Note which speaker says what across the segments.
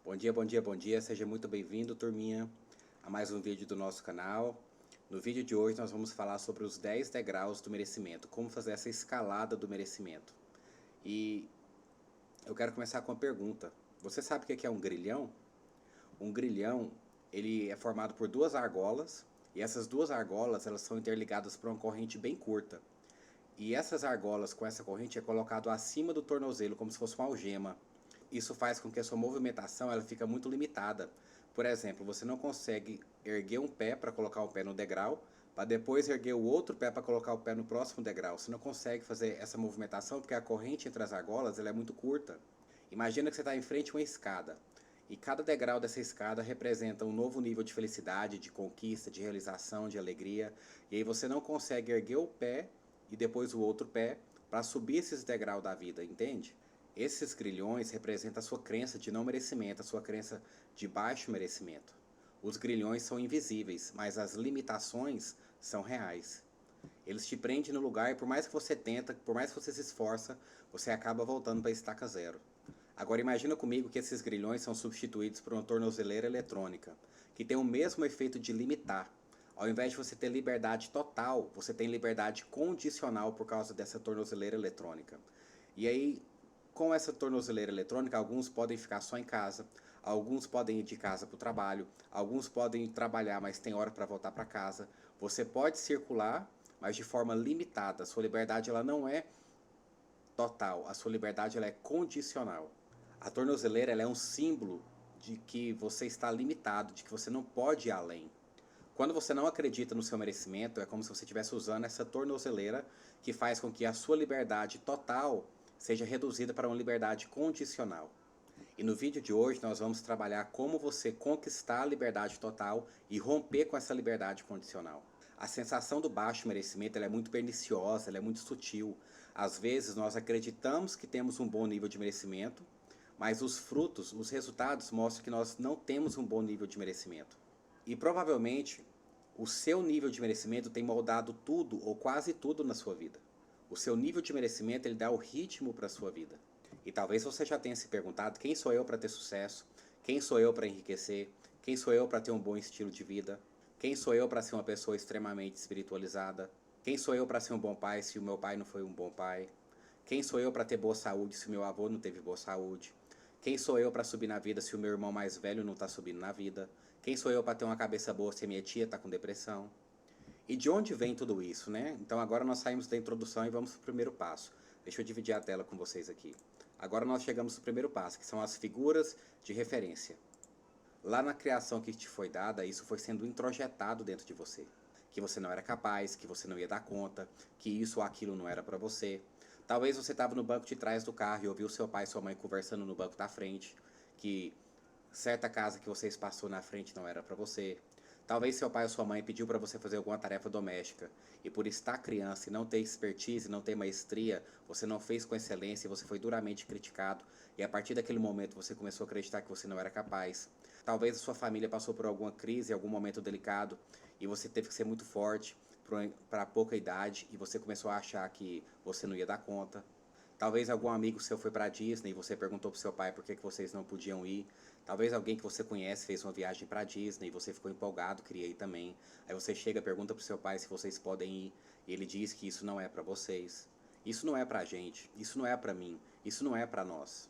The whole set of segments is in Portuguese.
Speaker 1: Bom dia, bom dia, bom dia. Seja muito bem-vindo, turminha, a mais um vídeo do nosso canal. No vídeo de hoje nós vamos falar sobre os 10 degraus do merecimento, como fazer essa escalada do merecimento. E eu quero começar com uma pergunta. Você sabe o que é um grilhão? Um grilhão, ele é formado por duas argolas, e essas duas argolas, elas são interligadas por uma corrente bem curta. E essas argolas com essa corrente é colocado acima do tornozelo, como se fosse uma algema. Isso faz com que a sua movimentação ela fica muito limitada. Por exemplo, você não consegue erguer um pé para colocar o pé no degrau, para depois erguer o outro pé para colocar o pé no próximo degrau. Você não consegue fazer essa movimentação porque a corrente entre as argolas ela é muito curta. Imagina que você está em frente a uma escada. E cada degrau dessa escada representa um novo nível de felicidade, de conquista, de realização, de alegria. E aí você não consegue erguer o pé e depois o outro pé para subir esses degraus da vida, entende? Esses grilhões representam a sua crença de não merecimento, a sua crença de baixo merecimento. Os grilhões são invisíveis, mas as limitações são reais. Eles te prendem no lugar e por mais que você tenta, por mais que você se esforça, você acaba voltando para a estaca zero. Agora imagina comigo que esses grilhões são substituídos por uma tornozeleira eletrônica, que tem o mesmo efeito de limitar. Ao invés de você ter liberdade total, você tem liberdade condicional por causa dessa tornozeleira eletrônica. E aí, com essa tornozeleira eletrônica, alguns podem ficar só em casa, alguns podem ir de casa para o trabalho, alguns podem trabalhar, mas tem hora para voltar para casa. Você pode circular, mas de forma limitada. A sua liberdade ela não é total, a sua liberdade ela é condicional. A tornozeleira ela é um símbolo de que você está limitado, de que você não pode ir além. Quando você não acredita no seu merecimento, é como se você estivesse usando essa tornozeleira que faz com que a sua liberdade total seja reduzida para uma liberdade condicional. E no vídeo de hoje nós vamos trabalhar como você conquistar a liberdade total e romper com essa liberdade condicional. A sensação do baixo merecimento ela é muito perniciosa, ela é muito sutil. Às vezes nós acreditamos que temos um bom nível de merecimento, mas os frutos, os resultados mostram que nós não temos um bom nível de merecimento. E provavelmente o seu nível de merecimento tem moldado tudo ou quase tudo na sua vida. O seu nível de merecimento ele dá o ritmo para a sua vida. E talvez você já tenha se perguntado quem sou eu para ter sucesso, quem sou eu para enriquecer, quem sou eu para ter um bom estilo de vida, quem sou eu para ser uma pessoa extremamente espiritualizada, quem sou eu para ser um bom pai se o meu pai não foi um bom pai, quem sou eu para ter boa saúde se o meu avô não teve boa saúde, quem sou eu para subir na vida se o meu irmão mais velho não está subindo na vida, quem sou eu para ter uma cabeça boa se a minha tia está com depressão. E de onde vem tudo isso, né? Então agora nós saímos da introdução e vamos para o primeiro passo. Deixa eu dividir a tela com vocês aqui. Agora nós chegamos no primeiro passo, que são as figuras de referência. Lá na criação que te foi dada, isso foi sendo introjetado dentro de você. Que você não era capaz, que você não ia dar conta, que isso ou aquilo não era para você. Talvez você estava no banco de trás do carro e ouviu seu pai e sua mãe conversando no banco da frente, que certa casa que vocês passou na frente não era para você. Talvez seu pai ou sua mãe pediu para você fazer alguma tarefa doméstica e por estar criança e não ter expertise, não ter maestria, você não fez com excelência e você foi duramente criticado e a partir daquele momento você começou a acreditar que você não era capaz. Talvez a sua família passou por alguma crise, algum momento delicado e você teve que ser muito forte para pouca idade e você começou a achar que você não ia dar conta. Talvez algum amigo seu foi para a Disney e você perguntou para seu pai por que vocês não podiam ir. Talvez alguém que você conhece fez uma viagem para a Disney e você ficou empolgado, queria ir também. Aí você chega e pergunta para o seu pai se vocês podem ir e ele diz que isso não é para vocês. Isso não é para a gente, isso não é para mim, isso não é para nós.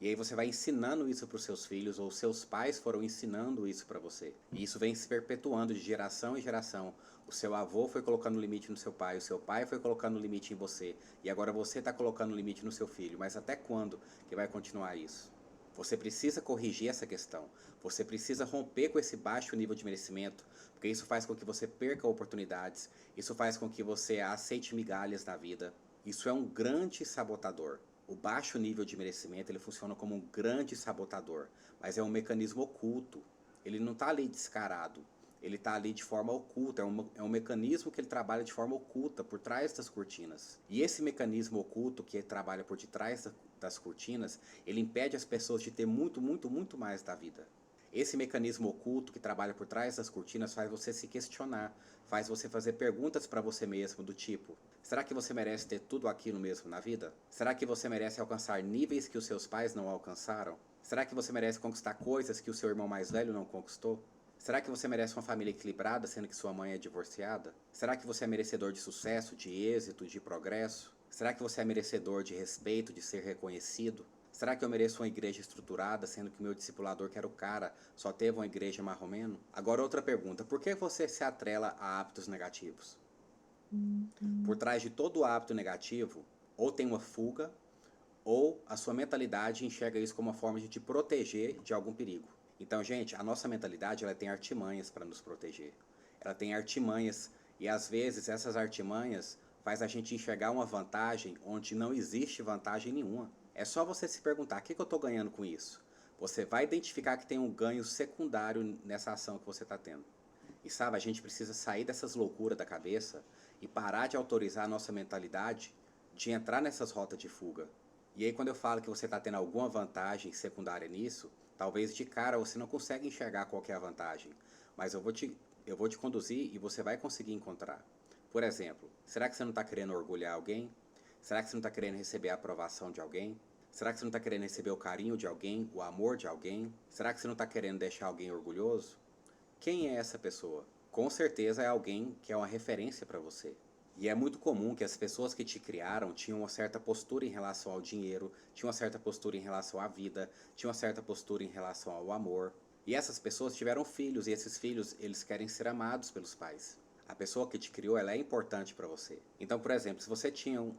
Speaker 1: E aí você vai ensinando isso para os seus filhos, ou seus pais foram ensinando isso para você. E isso vem se perpetuando de geração em geração. O seu avô foi colocando limite no seu pai foi colocando limite em você, e agora você está colocando limite no seu filho. Mas até quando que vai continuar isso? Você precisa corrigir essa questão. Você precisa romper com esse baixo nível de merecimento, porque isso faz com que você perca oportunidades, isso faz com que você aceite migalhas na vida. Isso é um grande sabotador. O baixo nível de merecimento ele funciona como um grande sabotador, mas é um mecanismo oculto. Ele não está ali descarado, ele está ali de forma oculta, é um mecanismo que ele trabalha de forma oculta, por trás das cortinas. E esse mecanismo oculto que trabalha por detrás das cortinas, ele impede as pessoas de ter muito, muito, muito mais da vida. Esse mecanismo oculto que trabalha por trás das cortinas faz você se questionar, faz você fazer perguntas para você mesmo do tipo: será que você merece ter tudo aquilo mesmo na vida? Será que você merece alcançar níveis que os seus pais não alcançaram? Será que você merece conquistar coisas que o seu irmão mais velho não conquistou? Será que você merece uma família equilibrada, sendo que sua mãe é divorciada? Será que você é merecedor de sucesso, de êxito, de progresso? Será que você é merecedor de respeito, de ser reconhecido? Será que eu mereço uma igreja estruturada, sendo que o meu discipulador, que era o cara, só teve uma igreja marromeno? Agora outra pergunta, por que você se atrela a hábitos negativos? Por trás de todo hábito negativo, ou tem uma fuga, ou a sua mentalidade enxerga isso como uma forma de te proteger de algum perigo. Então, gente, a nossa mentalidade ela tem artimanhas para nos proteger. Ela tem artimanhas e às vezes essas artimanhas faz a gente enxergar uma vantagem onde não existe vantagem nenhuma. É só você se perguntar, o que eu estou ganhando com isso? Você vai identificar que tem um ganho secundário nessa ação que você está tendo. E sabe, a gente precisa sair dessas loucuras da cabeça e parar de autorizar a nossa mentalidade de entrar nessas rotas de fuga. E aí quando eu falo que você está tendo alguma vantagem secundária nisso, talvez de cara você não consegue enxergar qual que é a vantagem, mas eu vou te conduzir e você vai conseguir encontrar. Por exemplo, será que você não está querendo orgulhar alguém? Será que você não está querendo receber a aprovação de alguém? Será que você não está querendo receber o carinho de alguém, o amor de alguém? Será que você não está querendo deixar alguém orgulhoso? Quem é essa pessoa? Com certeza é alguém que é uma referência para você. E é muito comum que as pessoas que te criaram tinham uma certa postura em relação ao dinheiro, tinham uma certa postura em relação à vida, tinham uma certa postura em relação ao amor. E essas pessoas tiveram filhos, e esses filhos, eles querem ser amados pelos pais. A pessoa que te criou, ela é importante para você. Então, por exemplo, se você tinha um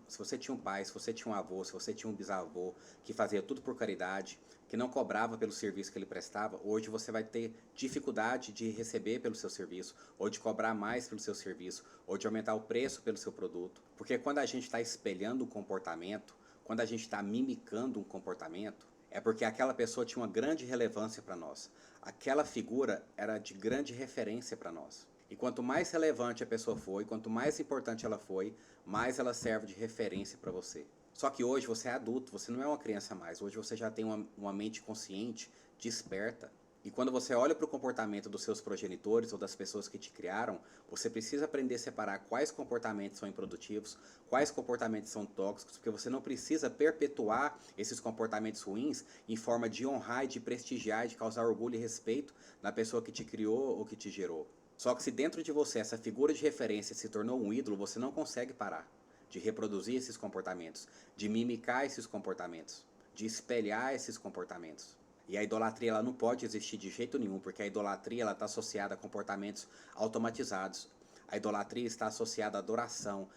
Speaker 1: pai, se você tinha um avô, se você tinha um bisavô que fazia tudo por caridade, que não cobrava pelo serviço que ele prestava, hoje você vai ter dificuldade de receber pelo seu serviço, ou de cobrar mais pelo seu serviço, ou de aumentar o preço pelo seu produto. Porque quando a gente está espelhando um comportamento, quando a gente está mimicando um comportamento, é porque aquela pessoa tinha uma grande relevância para nós. Aquela figura era de grande referência para nós. E quanto mais relevante a pessoa foi, quanto mais importante ela foi, mais ela serve de referência para você. Só que hoje você é adulto, você não é uma criança mais. Hoje você já tem uma mente consciente, desperta. E quando você olha para o comportamento dos seus progenitores ou das pessoas que te criaram, você precisa aprender a separar quais comportamentos são improdutivos, quais comportamentos são tóxicos, porque você não precisa perpetuar esses comportamentos ruins em forma de honrar e de prestigiar e de causar orgulho e respeito na pessoa que te criou ou que te gerou. Só que se dentro de você essa figura de referência se tornou um ídolo, você não consegue parar de reproduzir esses comportamentos, de mimicar esses comportamentos, de espelhar esses comportamentos. E a idolatria ela não pode existir de jeito nenhum, porque a idolatria ela está associada a comportamentos automatizados. A idolatria está associada à adoração.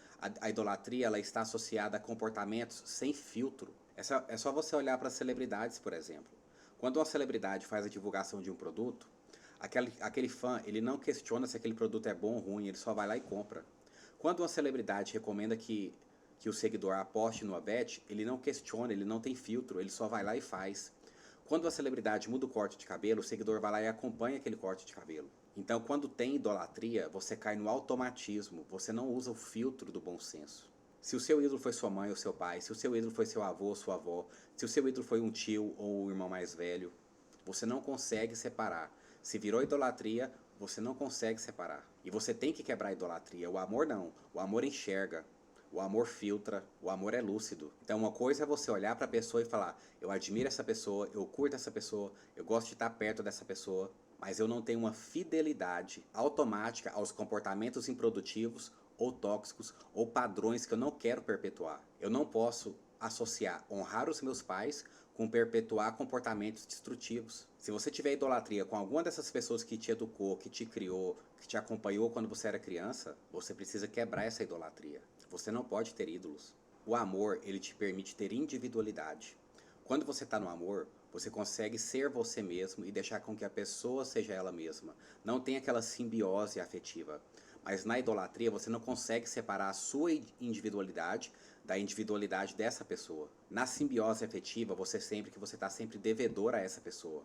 Speaker 1: A idolatria ela está associada a comportamentos sem filtro. É só você olhar para as celebridades, por exemplo. Quando uma celebridade faz a divulgação de um produto, aquele fã ele não questiona se aquele produto é bom ou ruim, ele só vai lá e compra. Quando uma celebridade recomenda que o seguidor aposte no bet, ele não questiona, ele não tem filtro, ele só vai lá e faz. Quando a celebridade muda o corte de cabelo, o seguidor vai lá e acompanha aquele corte de cabelo. Então, quando tem idolatria, você cai no automatismo, você não usa o filtro do bom senso. Se o seu ídolo foi sua mãe ou seu pai, se o seu ídolo foi seu avô ou sua avó, se o seu ídolo foi um tio ou um irmão mais velho, você não consegue separar. Se virou idolatria, você não consegue separar. E você tem que quebrar a idolatria. O amor não. O amor enxerga. O amor filtra, o amor é lúcido. Então uma coisa é você olhar para a pessoa e falar: eu admiro essa pessoa, eu curto essa pessoa, eu gosto de estar perto dessa pessoa, mas eu não tenho uma fidelidade automática aos comportamentos improdutivos ou tóxicos ou padrões que eu não quero perpetuar. Eu não posso associar honrar os meus pais com perpetuar comportamentos destrutivos. Se você tiver idolatria com alguma dessas pessoas que te educou, que te criou, que te acompanhou quando você era criança, você precisa quebrar essa idolatria. Você não pode ter ídolos. O amor, ele te permite ter individualidade. Quando você está no amor, você consegue ser você mesmo e deixar com que a pessoa seja ela mesma. Não tem aquela simbiose afetiva. Mas na idolatria você não consegue separar a sua individualidade da individualidade dessa pessoa. Na simbiose afetiva, você está sempre devedor a essa pessoa.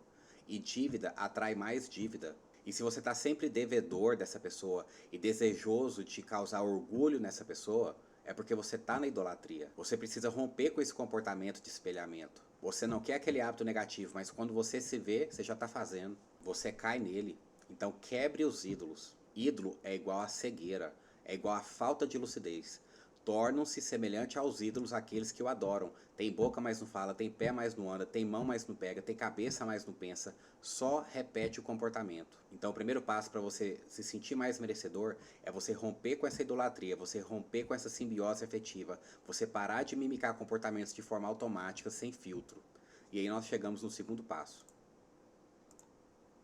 Speaker 1: E dívida atrai mais dívida. E se você está sempre devedor dessa pessoa e desejoso de causar orgulho nessa pessoa, é porque você está na idolatria. Você precisa romper com esse comportamento de espelhamento. Você não quer aquele hábito negativo, mas quando você se vê, você já está fazendo. Você cai nele. Então quebre os ídolos. Ídolo é igual a cegueira, é igual a falta de lucidez. tornam-se semelhante aos ídolos aqueles que o adoram. Tem boca, mas não fala, tem pé, mas não anda, tem mão, mas não pega, tem cabeça, mas não pensa, só repete o comportamento. Então o primeiro passo para você se sentir mais merecedor é você romper com essa idolatria, você romper com essa simbiose afetiva, você parar de mimicar comportamentos de forma automática, sem filtro. E aí nós chegamos no segundo passo.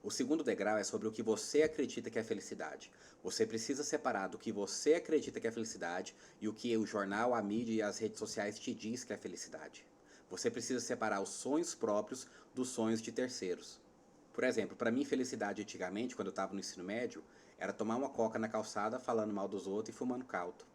Speaker 1: O segundo degrau é sobre o que você acredita que é felicidade. Você precisa separar do que você acredita que é felicidade e o que o jornal, a mídia e as redes sociais te diz que é felicidade. Você precisa separar os sonhos próprios dos sonhos de terceiros. Por exemplo, para mim, felicidade antigamente, quando eu estava no ensino médio, era tomar uma coca na calçada falando mal dos outros e fumando caldo.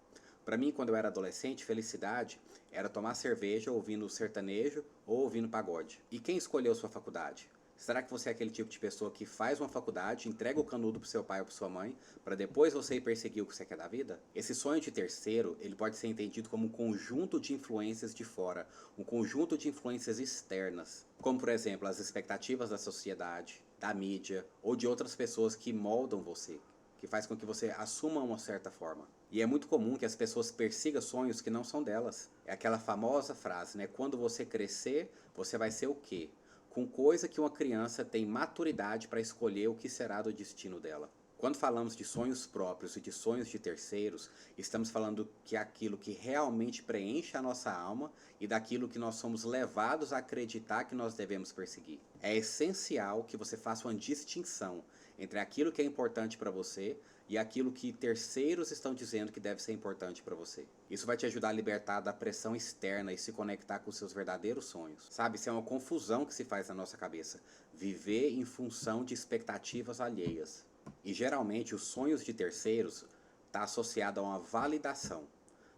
Speaker 1: Para mim, quando eu era adolescente, felicidade era tomar cerveja ouvindo sertanejo ou ouvindo pagode. E quem escolheu sua faculdade? Será que você é aquele tipo de pessoa que faz uma faculdade, entrega o canudo pro seu pai ou pra sua mãe, para depois você ir perseguir o que você quer da vida? Esse sonho de terceiro, ele pode ser entendido como um conjunto de influências de fora, um conjunto de influências externas, como por exemplo as expectativas da sociedade, da mídia ou de outras pessoas que moldam você, que faz com que você assuma uma certa forma. E é muito comum que as pessoas persigam sonhos que não são delas. É aquela famosa frase, né? Quando você crescer, você vai ser o quê? Com coisa que uma criança tem maturidade para escolher o que será do destino dela. Quando falamos de sonhos próprios e de sonhos de terceiros, estamos falando que é aquilo que realmente preenche a nossa alma e daquilo que nós somos levados a acreditar que nós devemos perseguir. É essencial que você faça uma distinção entre aquilo que é importante para você e aquilo que terceiros estão dizendo que deve ser importante para você. Isso vai te ajudar a libertar da pressão externa e se conectar com os seus verdadeiros sonhos. Sabe, isso é uma confusão que se faz na nossa cabeça. Viver em função de expectativas alheias. E geralmente os sonhos de terceiros estão associados a uma validação.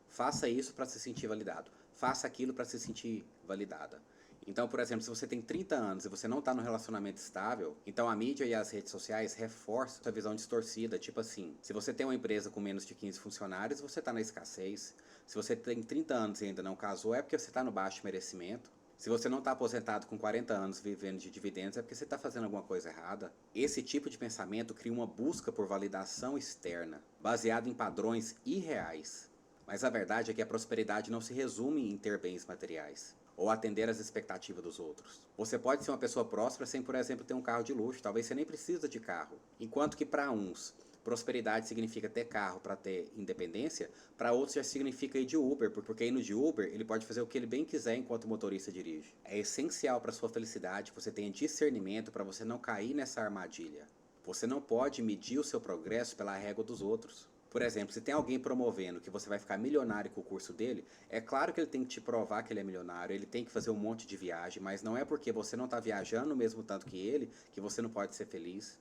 Speaker 1: Faça isso para se sentir validado. Faça aquilo para se sentir validada. Então, por exemplo, se você tem 30 anos e você não está num relacionamento estável, então a mídia e as redes sociais reforçam essa visão distorcida, tipo assim, se você tem uma empresa com menos de 15 funcionários, você está na escassez. Se você tem 30 anos e ainda não casou, é porque você está no baixo merecimento. Se você não está aposentado com 40 anos vivendo de dividendos, é porque você está fazendo alguma coisa errada. Esse tipo de pensamento cria uma busca por validação externa, baseada em padrões irreais. Mas a verdade é que a prosperidade não se resume em ter bens materiais ou atender às expectativas dos outros. Você pode ser uma pessoa próspera sem, por exemplo, ter um carro de luxo. Talvez você nem precisa de carro. Enquanto que para uns, prosperidade significa ter carro para ter independência, para outros já significa ir de Uber, porque indo de Uber ele pode fazer o que ele bem quiser enquanto o motorista dirige. É essencial para sua felicidade que você tenha discernimento para você não cair nessa armadilha. Você não pode medir o seu progresso pela régua dos outros. Por exemplo, se tem alguém promovendo que você vai ficar milionário com o curso dele, é claro que ele tem que te provar que ele é milionário, ele tem que fazer um monte de viagem, mas não é porque você não está viajando o mesmo tanto que ele, que você não pode ser feliz.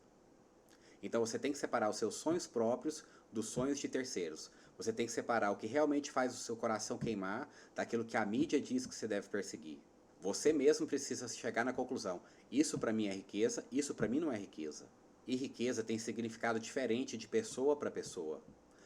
Speaker 1: Então você tem que separar os seus sonhos próprios dos sonhos de terceiros. Você tem que separar o que realmente faz o seu coração queimar daquilo que a mídia diz que você deve perseguir. Você mesmo precisa chegar na conclusão, isso para mim é riqueza, isso para mim não é riqueza. E riqueza tem significado diferente de pessoa para pessoa.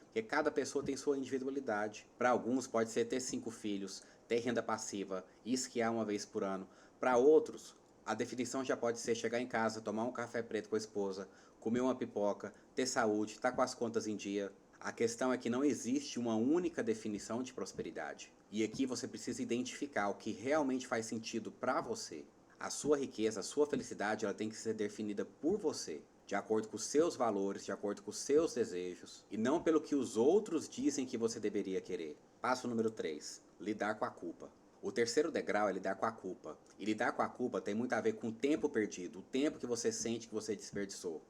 Speaker 1: Porque cada pessoa tem sua individualidade. Para alguns pode ser ter 5 filhos, ter renda passiva e esquiar uma vez por ano. Para outros, a definição já pode ser chegar em casa, tomar um café preto com a esposa, comer uma pipoca, ter saúde, estar com as contas em dia. A questão é que não existe uma única definição de prosperidade. E aqui você precisa identificar o que realmente faz sentido para você. A sua riqueza, a sua felicidade, ela tem que ser definida por você, de acordo com os seus valores, de acordo com os seus desejos, e não pelo que os outros dizem que você deveria querer. Passo número 3. Lidar com a culpa. O terceiro degrau é lidar com a culpa. E lidar com a culpa tem muito a ver com o tempo perdido, o tempo que você sente que você desperdiçou.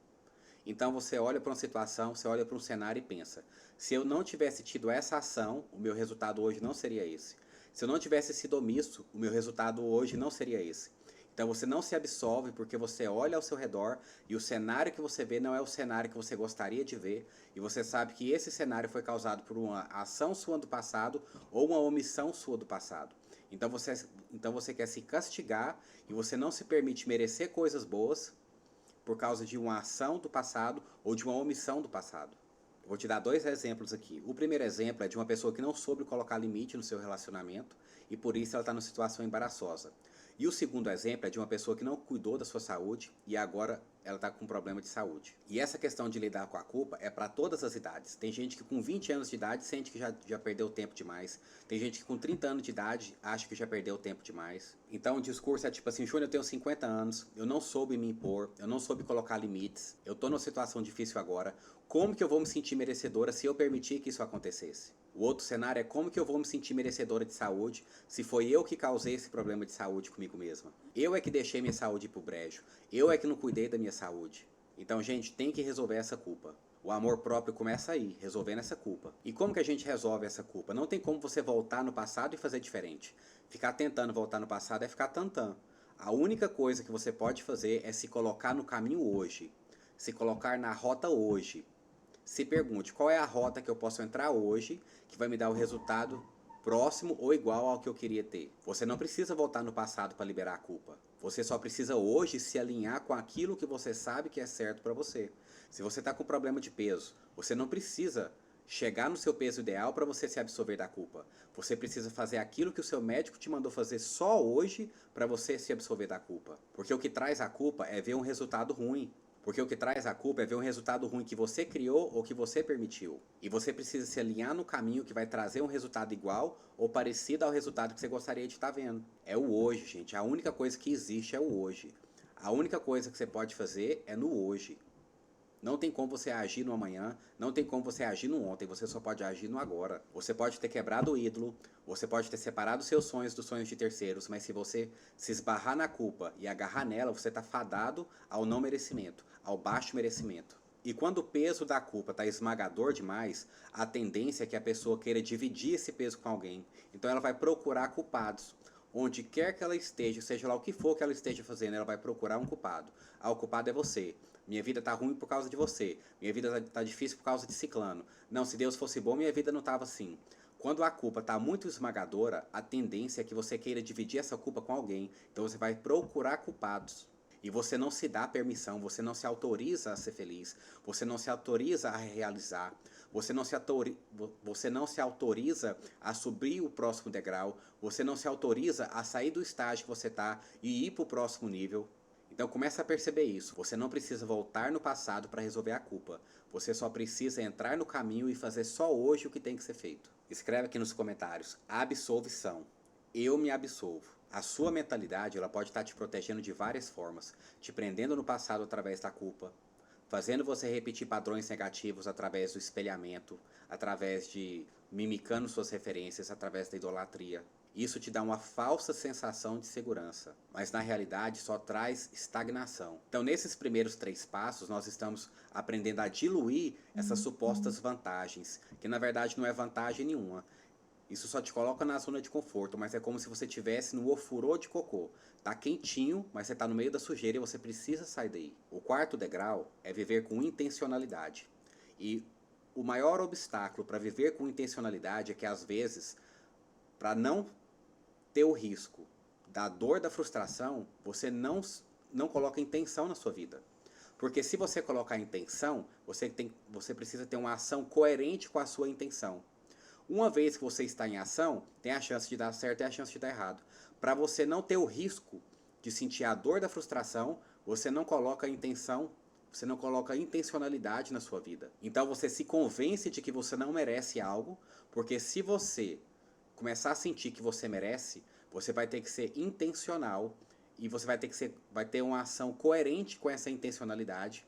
Speaker 1: Então você olha para uma situação, você olha para um cenário e pensa, se eu não tivesse tido essa ação, o meu resultado hoje não seria esse. Se eu não tivesse sido omisso, o meu resultado hoje não seria esse. Então você não se absolve porque você olha ao seu redor e o cenário que você vê não é o cenário que você gostaria de ver, e você sabe que esse cenário foi causado por uma ação sua do passado ou uma omissão sua do passado. Então você quer se castigar e você não se permite merecer coisas boas por causa de uma ação do passado ou de uma omissão do passado. Eu vou te dar 2 exemplos aqui. O primeiro exemplo é de uma pessoa que não soube colocar limite no seu relacionamento e por isso ela está numa situação embaraçosa. E o segundo exemplo é de uma pessoa que não cuidou da sua saúde e agora ela está com um problema de saúde. E essa questão de lidar com a culpa é para todas as idades. Tem gente que com 20 anos de idade sente que já perdeu tempo demais. Tem gente que com 30 anos de idade acha que já perdeu tempo demais. Então o discurso é tipo assim, Júnior, eu tenho 50 anos, eu não soube me impor, eu não soube colocar limites, eu tô numa situação difícil agora, como que eu vou me sentir merecedora se eu permitir que isso acontecesse? O outro cenário é como que eu vou me sentir merecedora de saúde se foi eu que causei esse problema de saúde comigo mesma. Eu é que deixei minha saúde ir pro brejo. Eu é que não cuidei da minha saúde. Então, gente, tem que resolver essa culpa. O amor próprio começa aí, resolvendo essa culpa. E como que a gente resolve essa culpa? Não tem como você voltar no passado e fazer diferente. Ficar tentando voltar no passado é ficar tantã. A única coisa que você pode fazer é se colocar no caminho hoje. Se colocar na rota hoje. Se pergunte qual é a rota que eu posso entrar hoje que vai me dar o resultado próximo ou igual ao que eu queria ter. Você não precisa voltar no passado para liberar a culpa. Você só precisa hoje se alinhar com aquilo que você sabe que é certo para você. Se você está com problema de peso, você não precisa chegar no seu peso ideal para você se absolver da culpa. Você precisa fazer aquilo que o seu médico te mandou fazer só hoje para você se absolver da culpa. Porque o que traz a culpa é ver um resultado ruim. Porque o que traz a culpa é ver um resultado ruim que você criou ou que você permitiu. E você precisa se alinhar no caminho que vai trazer um resultado igual ou parecido ao resultado que você gostaria de estar vendo. É o hoje, gente. A única coisa que existe é o hoje. A única coisa que você pode fazer é no hoje. Não tem como você agir no amanhã, não tem como você agir no ontem, você só pode agir no agora. Você pode ter quebrado o ídolo, você pode ter separado seus sonhos dos sonhos de terceiros, mas se você se esbarrar na culpa e agarrar nela, você está fadado ao não merecimento, ao baixo merecimento. E quando o peso da culpa está esmagador demais, a tendência é que a pessoa queira dividir esse peso com alguém. Então ela vai procurar culpados. Onde quer que ela esteja, seja lá o que for que ela esteja fazendo, ela vai procurar um culpado. Ah, o culpado é você. Minha vida tá ruim por causa de você. Minha vida tá difícil por causa de ciclano. Não, se Deus fosse bom, minha vida não tava assim. Quando a culpa está muito esmagadora, a tendência é que você queira dividir essa culpa com alguém. Então você vai procurar culpados. E você não se dá permissão, você não se autoriza a ser feliz, você não se autoriza a realizar, você não se autoriza a subir o próximo degrau, você não se autoriza a sair do estágio que você está e ir para o próximo nível. Então começa a perceber isso. Você não precisa voltar no passado para resolver a culpa. Você só precisa entrar no caminho e fazer só hoje o que tem que ser feito. Escreve aqui nos comentários: absolvição. Eu me absolvo. A sua mentalidade ela pode estar te protegendo de várias formas, te prendendo no passado através da culpa, fazendo você repetir padrões negativos através do espelhamento, através de mimicando suas referências, através da idolatria. Isso te dá uma falsa sensação de segurança, mas na realidade só traz estagnação. Então, nesses primeiros 3 passos, nós estamos aprendendo a diluir essas supostas vantagens, que na verdade não é vantagem nenhuma. Isso só te coloca na zona de conforto, mas é como se você estivesse no ofurô de cocô. Tá quentinho, mas você tá no meio da sujeira e você precisa sair daí. O quarto degrau é viver com intencionalidade. E o maior obstáculo para viver com intencionalidade é que às vezes, para não ter o risco da dor da frustração, você não coloca intenção na sua vida. Porque se você colocar intenção, você precisa ter uma ação coerente com a sua intenção. Uma vez que você está em ação, tem a chance de dar certo e a chance de dar errado. Para você não ter o risco de sentir a dor da frustração, você não coloca intenção, você não coloca intencionalidade na sua vida. Então você se convence de que você não merece algo, porque se você começar a sentir que você merece, você vai ter que ser intencional e você vai ter uma ação coerente com essa intencionalidade.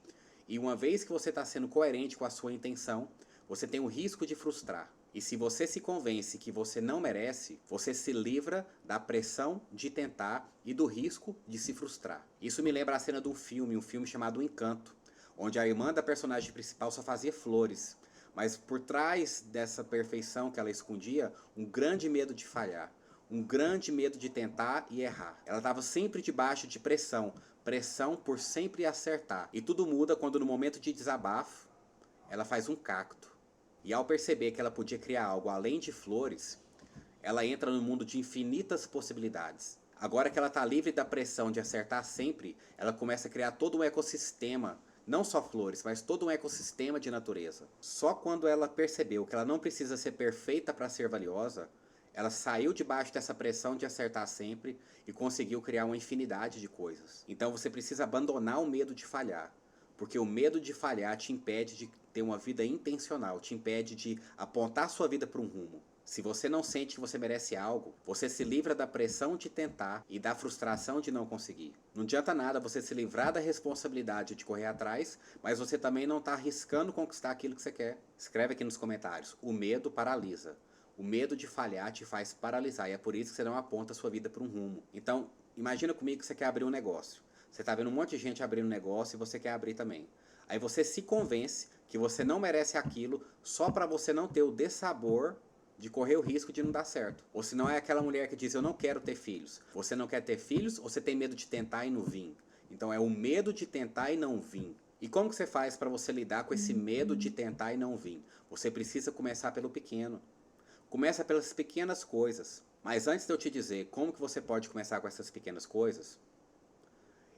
Speaker 1: E uma vez que você está sendo coerente com a sua intenção, você tem o risco de frustrar. E se você se convence que você não merece, você se livra da pressão de tentar e do risco de se frustrar. Isso me lembra a cena de um filme chamado O Encanto, onde a irmã da personagem principal só fazia flores. Mas por trás dessa perfeição que ela escondia, um grande medo de falhar, um grande medo de tentar e errar. Ela estava sempre debaixo de pressão, pressão por sempre acertar. E tudo muda quando no momento de desabafo, ela faz um cacto. E ao perceber que ela podia criar algo além de flores, ela entra no mundo de infinitas possibilidades. Agora que ela está livre da pressão de acertar sempre, ela começa a criar todo um ecossistema, não só flores, mas todo um ecossistema de natureza. Só quando ela percebeu que ela não precisa ser perfeita para ser valiosa, Ela saiu debaixo dessa pressão de acertar sempre e conseguiu criar uma infinidade de coisas. Então você precisa abandonar o medo de falhar, porque o medo de falhar te impede de ter uma vida intencional, te impede de apontar sua vida para um rumo. Se você não sente que você merece algo, você se livra da pressão de tentar e da frustração de não conseguir. Não adianta nada você se livrar da responsabilidade de correr atrás, mas você também não está arriscando conquistar aquilo que você quer. Escreve aqui nos comentários: o medo paralisa. O medo de falhar te faz paralisar e é por isso que você não aponta a sua vida para um rumo. Então, imagina comigo que você quer abrir um negócio. Você está vendo um monte de gente abrindo um negócio e você quer abrir também. Aí você se convence que você não merece aquilo só para você não ter o dessabor de correr o risco de não dar certo. Ou se não é aquela mulher que diz: eu não quero ter filhos. Você não quer ter filhos ou você tem medo de tentar e não vir? Então é o medo de tentar e não vir. E como que você faz para você lidar com esse medo de tentar e não vir? Você precisa começar pelo pequeno. Começa pelas pequenas coisas. Mas antes de eu te dizer como que você pode começar com essas pequenas coisas,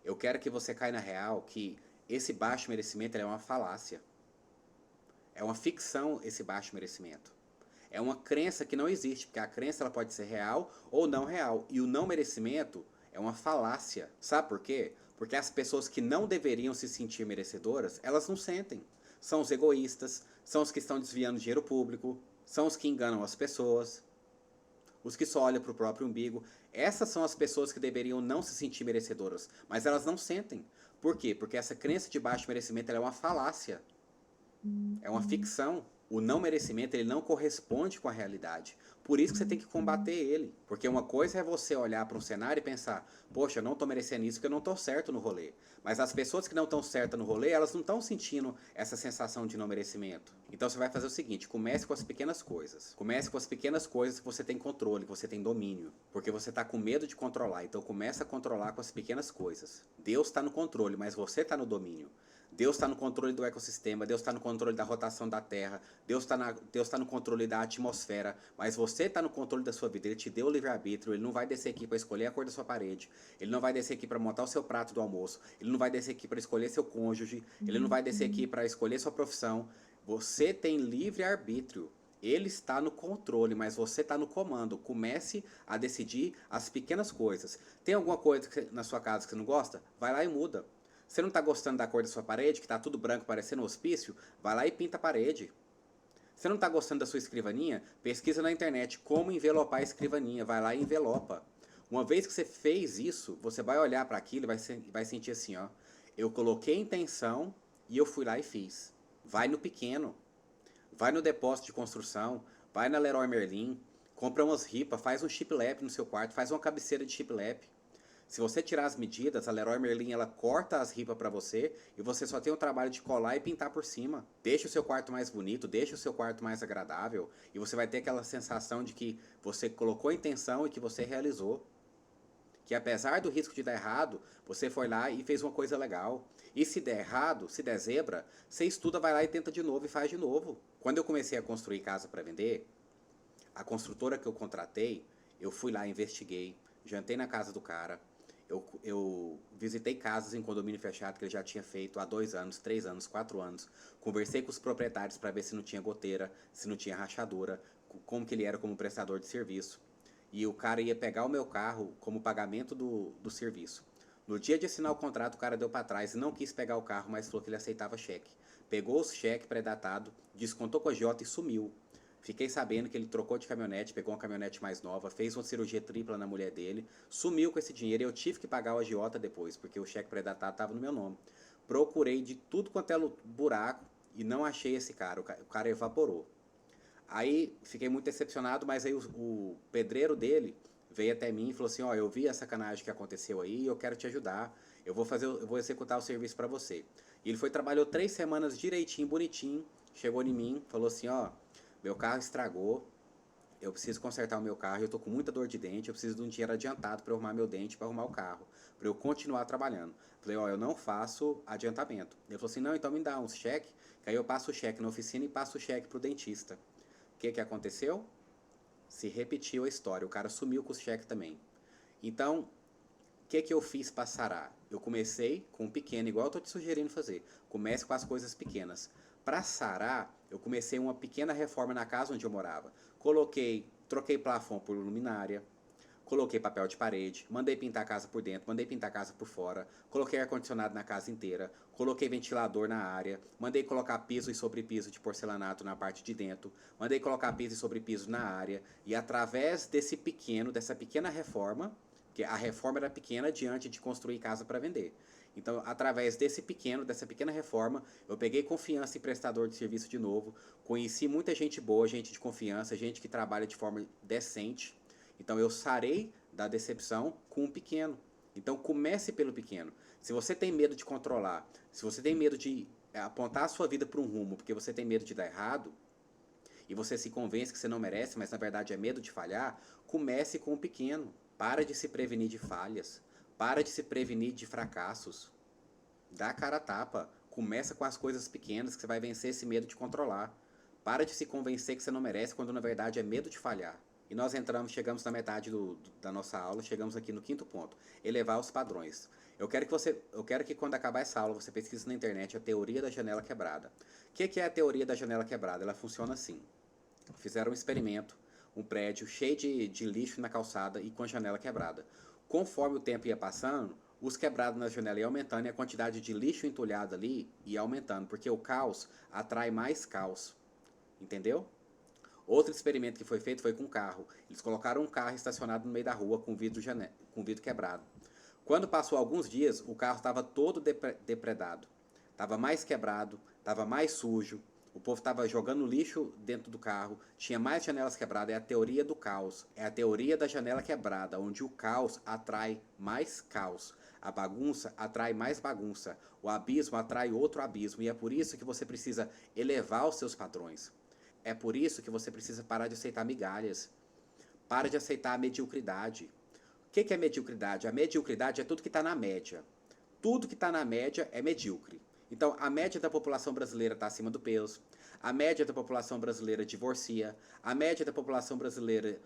Speaker 1: eu quero que você caia na real que esse baixo merecimento é uma falácia. É uma ficção esse baixo merecimento. É uma crença que não existe, porque a crença ela pode ser real ou não real. E o não merecimento é uma falácia. Sabe por quê? Porque as pessoas que não deveriam se sentir merecedoras, elas não sentem. São os egoístas, são os que estão desviando dinheiro público, são os que enganam as pessoas, os que só olham para o próprio umbigo. Essas são as pessoas que deveriam não se sentir merecedoras, mas elas não sentem. Por quê? Porque essa crença de baixo merecimento ela é uma falácia. É uma ficção. O não merecimento ele não corresponde com a realidade. Por isso que você tem que combater ele. Porque uma coisa é você olhar para um cenário e pensar: poxa, eu não estou merecendo isso porque eu não estou certo no rolê. Mas as pessoas que não estão certas no rolê, elas não estão sentindo essa sensação de não merecimento. Então você vai fazer o seguinte: comece com as pequenas coisas. Comece com as pequenas coisas que você tem controle, que você tem domínio. Porque você está com medo de controlar. Então começa a controlar com as pequenas coisas. Deus está no controle, mas você está no domínio. Deus está no controle do ecossistema, Deus está no controle da rotação da Terra, Deus está no controle da atmosfera, mas você está no controle da sua vida. Ele te deu o livre-arbítrio, ele não vai descer aqui para escolher a cor da sua parede, ele não vai descer aqui para montar o seu prato do almoço, ele não vai descer aqui para escolher seu cônjuge, ele não vai descer aqui para escolher sua profissão. Você tem livre-arbítrio. Ele está no controle, mas você está no comando. Comece a decidir as pequenas coisas. Tem alguma coisa na sua casa que você não gosta? Vai lá e muda. Você não está gostando da cor da sua parede, que está tudo branco parecendo um hospício? Vai lá e pinta a parede. Você não está gostando da sua escrivaninha? Pesquisa na internet como envelopar a escrivaninha. Vai lá e envelopa. Uma vez que você fez isso, você vai olhar para aquilo e vai sentir assim, ó. Eu coloquei intenção e eu fui lá e fiz. Vai no pequeno. Vai no depósito de construção. Vai na Leroy Merlin. Compra umas ripas, faz um shiplap no seu quarto, faz uma cabeceira de shiplap. Se você tirar as medidas, a Leroy Merlin ela corta as ripas para você e você só tem o trabalho de colar e pintar por cima. Deixa o seu quarto mais bonito, deixa o seu quarto mais agradável e você vai ter aquela sensação de que você colocou intenção e que você realizou. Que apesar do risco de dar errado, você foi lá e fez uma coisa legal. E se der errado, se der zebra, você estuda, vai lá e tenta de novo e faz de novo. Quando eu comecei a construir casa para vender, a construtora que eu contratei, eu fui lá, investiguei, jantei na casa do cara. Eu visitei casas em condomínio fechado que ele já tinha feito há 2 anos, 3 anos, 4 anos. Conversei com os proprietários para ver se não tinha goteira, se não tinha rachadura, como que ele era como prestador de serviço. E o cara ia pegar o meu carro como pagamento do serviço. No dia de assinar o contrato, o cara deu para trás e não quis pegar o carro, mas falou que ele aceitava cheque. Pegou o cheque pré-datado, descontou com a agiota e sumiu. Fiquei sabendo que ele trocou de caminhonete, pegou uma caminhonete mais nova, fez uma cirurgia tripla na mulher dele, sumiu com esse dinheiro e eu tive que pagar o agiota depois, porque o cheque pré-datado estava no meu nome. Procurei de tudo quanto é buraco e não achei esse cara, o cara evaporou. Aí fiquei muito decepcionado, mas aí o pedreiro dele veio até mim e falou assim: ó, eu vi a sacanagem que aconteceu aí e eu quero te ajudar, eu vou executar o serviço para você. E ele foi, trabalhou 3 semanas direitinho, bonitinho, chegou em mim, falou assim: ó, meu carro estragou, eu preciso consertar o meu carro, eu tô com muita dor de dente, eu preciso de um dinheiro adiantado para arrumar meu dente, para arrumar o carro, para eu continuar trabalhando. Falei: ó, eu não faço adiantamento. Ele falou assim: não, então me dá uns cheque, que aí eu passo o cheque na oficina e passo o cheque pro dentista. O que aconteceu? Se repetiu a história, o cara sumiu com o cheque também. Então, o que eu fiz para sarar? Eu comecei com um pequeno, igual eu tô te sugerindo fazer. Comece com as coisas pequenas. Para sarar, eu comecei uma pequena reforma na casa onde eu morava. Coloquei troquei plafond por luminária, coloquei papel de parede, mandei pintar a casa por dentro, mandei pintar a casa por fora, coloquei ar-condicionado na casa inteira, coloquei ventilador na área, mandei colocar piso e sobrepiso de porcelanato na parte de dentro, mandei colocar piso e sobrepiso na área, e através dessa pequena reforma, que a reforma era pequena diante de construir casa para vender. Então, através dessa pequena reforma, eu peguei confiança em prestador de serviço de novo, conheci muita gente boa, gente de confiança, gente que trabalha de forma decente. Então, eu sarei da decepção com o pequeno. Então, comece pelo pequeno. Se você tem medo de controlar, se você tem medo de apontar a sua vida para um rumo, porque você tem medo de dar errado, e você se convence que você não merece, mas na verdade é medo de falhar, comece com o pequeno. Para de se prevenir de falhas. Para de se prevenir de fracassos. Dá a cara a tapa. Começa com as coisas pequenas que você vai vencer esse medo de controlar. Para de se convencer que você não merece quando na verdade é medo de falhar. E nós chegamos na metade da nossa aula, chegamos aqui no quinto ponto, elevar os padrões. Eu quero que quando acabar essa aula você pesquise na internet a teoria da janela quebrada. O que é a teoria da janela quebrada? Ela funciona assim. Fizeram um experimento, um prédio cheio de lixo na calçada e com a janela quebrada. Conforme o tempo ia passando, os quebrados na janela iam aumentando e a quantidade de lixo entulhado ali ia aumentando, porque o caos atrai mais caos. Entendeu? Outro experimento que foi feito foi com um carro. Eles colocaram um carro estacionado no meio da rua com vidro quebrado. Quando passou alguns dias, o carro estava todo depredado. Estava mais quebrado, estava mais sujo. O povo estava jogando lixo dentro do carro, tinha mais janelas quebradas. É a teoria do caos. É a teoria da janela quebrada, onde o caos atrai mais caos. A bagunça atrai mais bagunça. O abismo atrai outro abismo. E é por isso que você precisa elevar os seus padrões. É por isso que você precisa parar de aceitar migalhas. Para de aceitar a mediocridade. O que é mediocridade? A mediocridade é tudo que está na média. Tudo que está na média é medíocre. Então, a média da população brasileira está acima do peso. A média da população brasileira divorcia. A média da população brasileira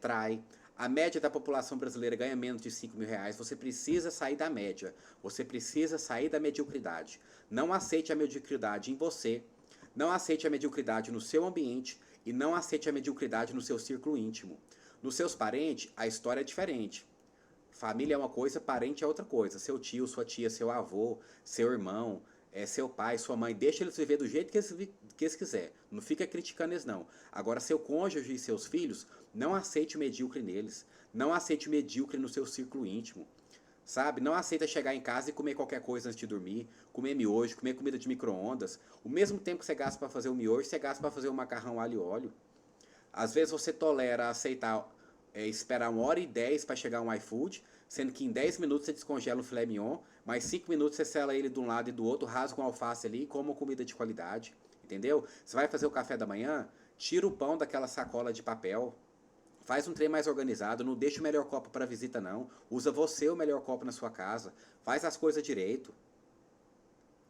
Speaker 1: trai. A média da população brasileira ganha menos de 5 mil reais. Você precisa sair da média. Você precisa sair da mediocridade. Não aceite a mediocridade em você. Não aceite a mediocridade no seu ambiente e não aceite a mediocridade no seu círculo íntimo. Nos seus parentes, a história é diferente. Família é uma coisa, parente é outra coisa. Seu tio, sua tia, seu avô, seu irmão, seu pai, sua mãe, deixa eles viver do jeito que eles quiserem. Não fica criticando eles, não. Agora, seu cônjuge e seus filhos, não aceite o medíocre neles. Não aceite o medíocre no seu círculo íntimo. Sabe? Não aceita chegar em casa e comer qualquer coisa antes de dormir, comer miojo, comer comida de micro-ondas. O mesmo tempo que você gasta para fazer o miojo, você gasta para fazer o macarrão alho e óleo. Às vezes você tolera aceitar, esperar 1h10 para chegar um iFood, sendo que em 10 minutos você descongela um filé mignon, mais 5 minutos você sela ele de um lado e do outro, rasga um alface ali e come uma comida de qualidade. Entendeu? Você vai fazer o café da manhã, tira o pão daquela sacola de papel, faz um trem mais organizado, não deixa o melhor copo para visita não. Usa você o melhor copo na sua casa. Faz as coisas direito.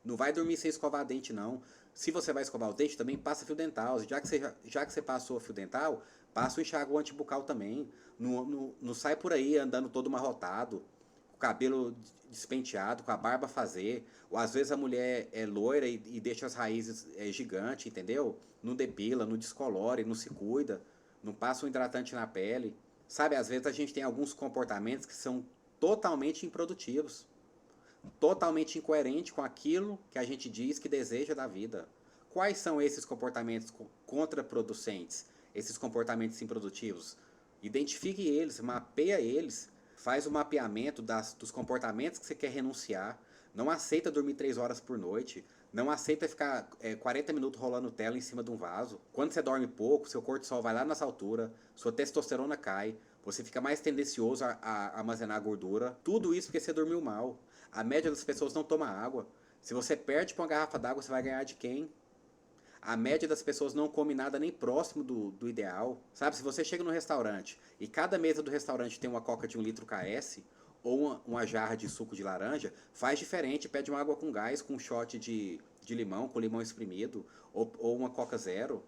Speaker 1: Não vai dormir sem escovar dente não. Se você vai escovar o dente, também passa fio dental. Já que você passou fio dental, passa o enxágue antibucal também. Não sai por aí andando todo amarrotado, com o cabelo despenteado, com a barba a fazer. Ou às vezes a mulher é loira e deixa as raízes gigantes, entendeu? Não depila, não descolore, não se cuida. Não passa um hidratante na pele. Sabe, às vezes a gente tem alguns comportamentos que são totalmente improdutivos. Totalmente incoerentes com aquilo que a gente diz que deseja da vida. Quais são esses comportamentos contraproducentes? Esses comportamentos improdutivos? Identifique eles, mapeia eles. Faz o mapeamento dos comportamentos que você quer renunciar. Não aceita dormir 3 horas por noite. Não aceita ficar 40 minutos rolando tela em cima de um vaso. Quando você dorme pouco, seu cortisol vai lá nas alturas, sua testosterona cai, você fica mais tendencioso a armazenar gordura. Tudo isso porque você dormiu mal. A média das pessoas não toma água. Se você perde para uma garrafa d'água, você vai ganhar de quem? A média das pessoas não come nada nem próximo do ideal. Sabe, se você chega no restaurante e cada mesa do restaurante tem uma coca de 1 litro KS, ou uma jarra de suco de laranja, faz diferente, pede uma água com gás, com um shot de limão, com limão espremido, ou uma Coca Zero.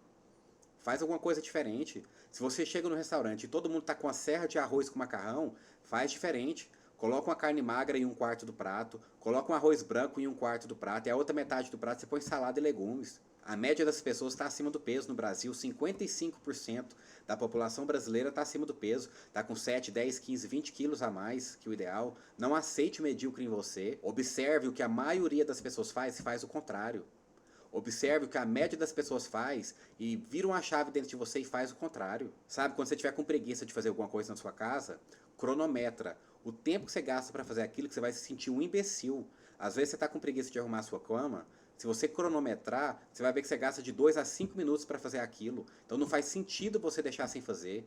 Speaker 1: Faz alguma coisa diferente. Se você chega no restaurante e todo mundo está com a serra de arroz com macarrão, faz diferente. Coloca uma carne magra em 1/4 do prato, coloca um arroz branco em 1/4 do prato, e a outra metade do prato você põe salada e legumes. A média das pessoas está acima do peso no Brasil. 55% da população brasileira está acima do peso. Está com 7, 10, 15, 20 quilos a mais que o ideal. Não aceite o medíocre em você. Observe o que a maioria das pessoas faz e faz o contrário. Observe o que a média das pessoas faz e vira uma chave dentro de você e faz o contrário. Sabe, quando você tiver com preguiça de fazer alguma coisa na sua casa, cronometra o tempo que você gasta para fazer aquilo, que você vai se sentir um imbecil. Às vezes você está com preguiça de arrumar a sua cama, se você cronometrar, você vai ver que você gasta de 2 a 5 minutos para fazer aquilo. Então não faz sentido você deixar sem fazer.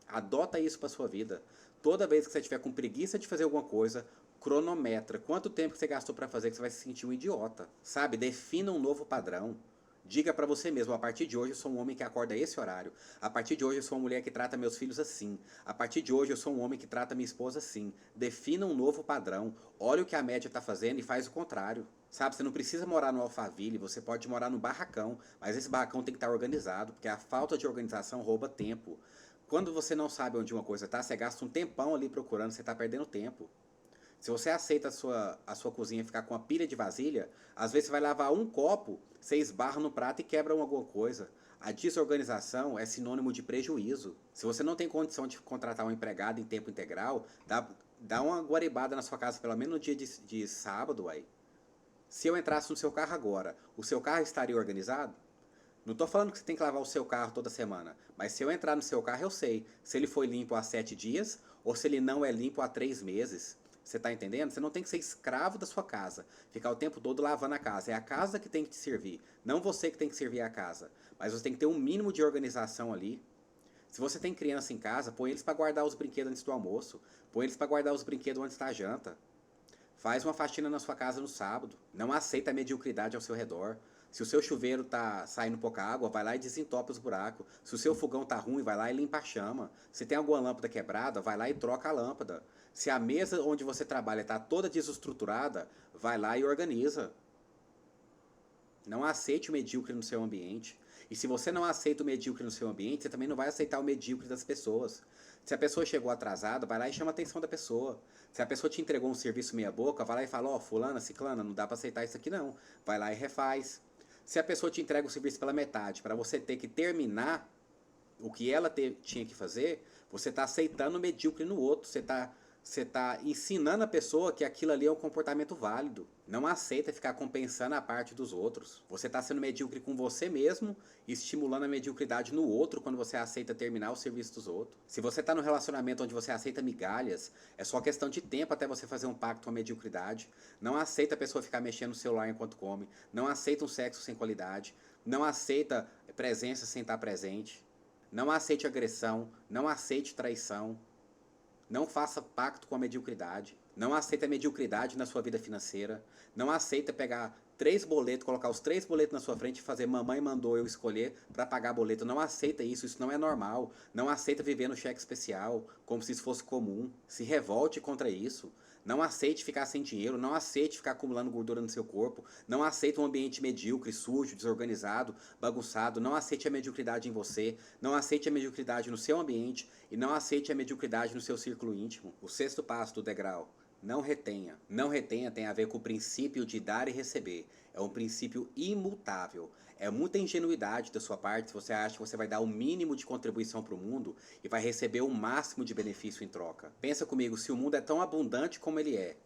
Speaker 1: Adota isso para sua vida. Toda vez que você tiver com preguiça de fazer alguma coisa, cronometra quanto tempo que você gastou para fazer, que você vai se sentir um idiota. Sabe? Defina um novo padrão. Diga para você mesmo, a partir de hoje eu sou um homem que acorda a esse horário. A partir de hoje eu sou uma mulher que trata meus filhos assim. A partir de hoje eu sou um homem que trata minha esposa assim. Defina um novo padrão. Olha o que a média está fazendo e faz o contrário. Sabe, você não precisa morar no Alphaville, você pode morar no barracão. Mas esse barracão tem que estar organizado, porque a falta de organização rouba tempo. Quando você não sabe onde uma coisa está, você gasta um tempão ali procurando, você está perdendo tempo. Se você aceita a sua cozinha ficar com uma pilha de vasilha, às vezes você vai lavar um copo, você esbarra no prato e quebra alguma coisa. A desorganização é sinônimo de prejuízo. Se você não tem condição de contratar um empregado em tempo integral, dá uma guaribada na sua casa pelo menos no dia de sábado, aí. Se eu entrasse no seu carro agora, o seu carro estaria organizado? Não estou falando que você tem que lavar o seu carro toda semana, mas se eu entrar no seu carro eu sei se ele foi limpo há 7 dias ou se ele não é limpo há 3 meses. Você está entendendo? Você não tem que ser escravo da sua casa, ficar o tempo todo lavando a casa. É a casa que tem que te servir, não você que tem que servir a casa. Mas você tem que ter um mínimo de organização ali. Se você tem criança em casa, põe eles para guardar os brinquedos antes do almoço, põe eles para guardar os brinquedos antes da janta. Faz uma faxina na sua casa no sábado. Não aceita a mediocridade ao seu redor. Se o seu chuveiro tá saindo pouca água, vai lá e desentope os buracos. Se o seu fogão tá ruim, vai lá e limpa a chama. Se tem alguma lâmpada quebrada, vai lá e troca a lâmpada. Se a mesa onde você trabalha está toda desestruturada, vai lá e organiza. Não aceite o medíocre no seu ambiente. E se você não aceita o medíocre no seu ambiente, você também não vai aceitar o medíocre das pessoas. Se a pessoa chegou atrasada, vai lá e chama a atenção da pessoa. Se a pessoa te entregou um serviço meia boca, vai lá e fala, ó, fulana, ciclana, não dá para aceitar isso aqui não. Vai lá e refaz. Se a pessoa te entrega o serviço pela metade, para você ter que terminar o que ela tinha que fazer, você está aceitando o medíocre no outro. Você tá ensinando a pessoa que aquilo ali é um comportamento válido. Não aceita ficar compensando a parte dos outros. Você está sendo medíocre com você mesmo e estimulando a mediocridade no outro quando você aceita terminar o serviço dos outros. Se você está num relacionamento onde você aceita migalhas, é só questão de tempo até você fazer um pacto com a mediocridade. Não aceita a pessoa ficar mexendo no celular enquanto come. Não aceita um sexo sem qualidade. Não aceita presença sem estar presente. Não aceite agressão. Não aceite traição. Não faça pacto com a mediocridade. Não aceita a mediocridade na sua vida financeira. Não aceita pegar 3 boletos, colocar os 3 boletos na sua frente e fazer mamãe mandou eu escolher para pagar boleto. Não aceita isso, isso não é normal. Não aceita viver no cheque especial, como se isso fosse comum. Se revolte contra isso. Não aceite ficar sem dinheiro, não aceite ficar acumulando gordura no seu corpo, não aceite um ambiente medíocre, sujo, desorganizado, bagunçado, não aceite a mediocridade em você, não aceite a mediocridade no seu ambiente e não aceite a mediocridade no seu círculo íntimo. O 6º passo do degrau: não retenha. Não retenha tem a ver com o princípio de dar e receber. É um princípio imutável. É muita ingenuidade da sua parte se você acha que você vai dar o mínimo de contribuição para o mundo e vai receber o máximo de benefício em troca. Pensa comigo, se o mundo é tão abundante como ele é,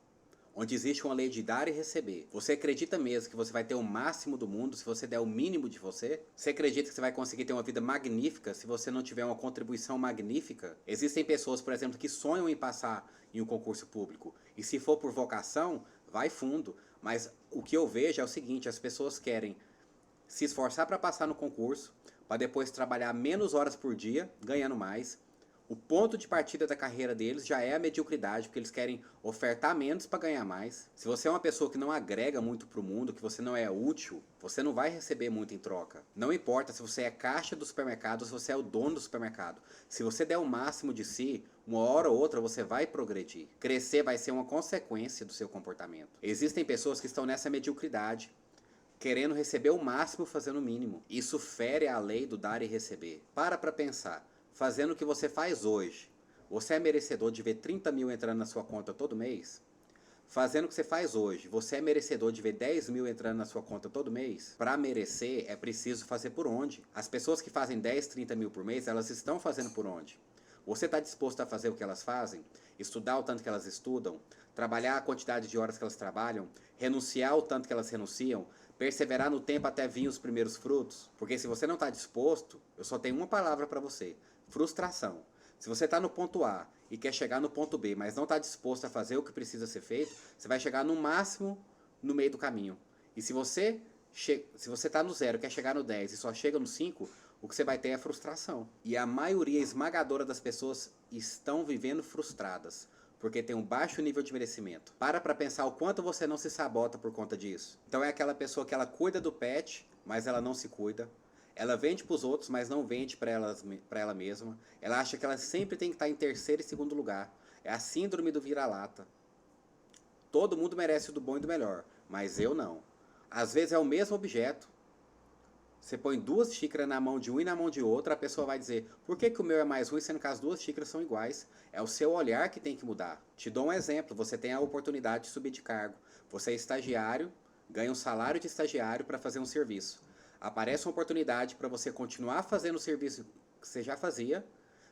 Speaker 1: onde existe uma lei de dar e receber, você acredita mesmo que você vai ter o máximo do mundo se você der o mínimo de você? Você acredita que você vai conseguir ter uma vida magnífica se você não tiver uma contribuição magnífica? Existem pessoas, por exemplo, que sonham em passar em um concurso público, e se for por vocação, vai fundo. Mas o que eu vejo é o seguinte: as pessoas querem se esforçar para passar no concurso, para depois trabalhar menos horas por dia, ganhando mais. O ponto de partida da carreira deles já é a mediocridade, porque eles querem ofertar menos para ganhar mais. Se você é uma pessoa que não agrega muito para o mundo, que você não é útil, você não vai receber muito em troca. Não importa se você é caixa do supermercado ou se você é o dono do supermercado. Se você der o máximo de si, uma hora ou outra você vai progredir. Crescer vai ser uma consequência do seu comportamento. Existem pessoas que estão nessa mediocridade, querendo receber o máximo fazendo o mínimo. Isso fere a lei do dar e receber. Para pensar. Fazendo o que você faz hoje, você é merecedor de ver 30 mil entrando na sua conta todo mês? Fazendo o que você faz hoje, você é merecedor de ver 10 mil entrando na sua conta todo mês? Para merecer, é preciso fazer por onde? As pessoas que fazem 10, 30 mil por mês, elas estão fazendo por onde? Você está disposto a fazer o que elas fazem? Estudar o tanto que elas estudam? Trabalhar a quantidade de horas que elas trabalham? Renunciar o tanto que elas renunciam? Perseverar no tempo até vir os primeiros frutos? Porque se você não está disposto, eu só tenho uma palavra para você: frustração. Se você está no ponto A e quer chegar no ponto B, mas não está disposto a fazer o que precisa ser feito, você vai chegar no máximo no meio do caminho. E se você está no 0 e quer chegar no 10 e só chega no 5, o que você vai ter é frustração. E a maioria esmagadora das pessoas estão vivendo frustradas, porque tem um baixo nível de merecimento. Para pensar o quanto você não se sabota por conta disso. Então é aquela pessoa que ela cuida do pet, mas ela não se cuida. Ela vende para os outros, mas não vende para ela mesma. Ela acha que ela sempre tem que estar em terceiro e segundo lugar. É a síndrome do vira-lata. Todo mundo merece o do bom e do melhor, mas eu não. Às vezes é o mesmo objeto. Você põe 2 xícaras na mão de um e na mão de outro, a pessoa vai dizer: por que o meu é mais ruim, sendo que as 2 xícaras são iguais? É o seu olhar que tem que mudar. Te dou um exemplo: você tem a oportunidade de subir de cargo. Você é estagiário, ganha um salário de estagiário para fazer um serviço. Aparece uma oportunidade para você continuar fazendo o serviço que você já fazia,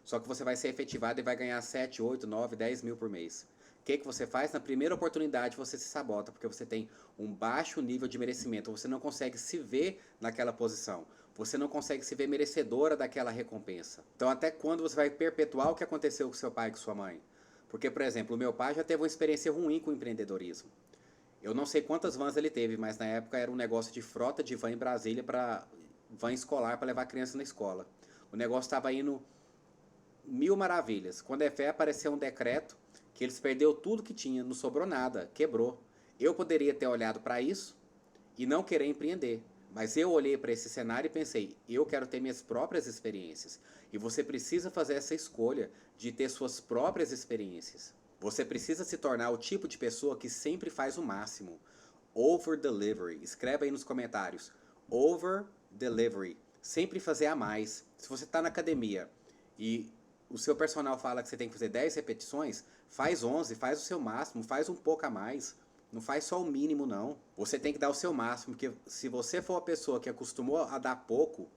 Speaker 1: só que você vai ser efetivado e vai ganhar 7, 8, 9, 10 mil por mês. O que você faz? Na primeira oportunidade você se sabota, porque você tem um baixo nível de merecimento, você não consegue se ver naquela posição, você não consegue se ver merecedora daquela recompensa. Então até quando você vai perpetuar o que aconteceu com seu pai e com sua mãe? Porque, por exemplo, o meu pai já teve uma experiência ruim com o empreendedorismo. Eu não sei quantas vans ele teve, mas na época era um negócio de frota de van em Brasília, para van escolar, para levar a criança na escola. O negócio estava indo mil maravilhas. Quando é fé, apareceu um decreto que eles perderam tudo que tinha, não sobrou nada, quebrou. Eu poderia ter olhado para isso e não querer empreender, mas eu olhei para esse cenário e pensei: eu quero ter minhas próprias experiências. E você precisa fazer essa escolha de ter suas próprias experiências. Você precisa se tornar o tipo de pessoa que sempre faz o máximo. Over delivery. Escreve aí nos comentários. Over delivery. Sempre fazer a mais. Se você está na academia e o seu personal fala que você tem que fazer 10 repetições, faz 11, faz o seu máximo, faz um pouco a mais. Não faz só o mínimo, não. Você tem que dar o seu máximo, porque se você for uma pessoa que acostumou a dar pouco,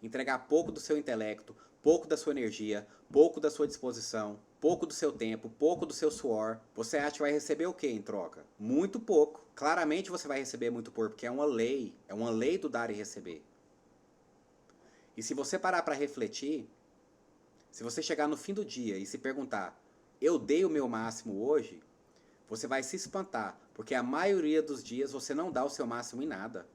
Speaker 1: entregar pouco do seu intelecto, pouco da sua energia, pouco da sua disposição, pouco do seu tempo, pouco do seu suor, você acha que vai receber o que em troca? Muito pouco. Claramente você vai receber muito pouco, porque é uma lei do dar e receber. E se você parar para refletir, se você chegar no fim do dia e se perguntar: eu dei o meu máximo hoje? Você vai se espantar, porque a maioria dos dias você não dá o seu máximo em nada.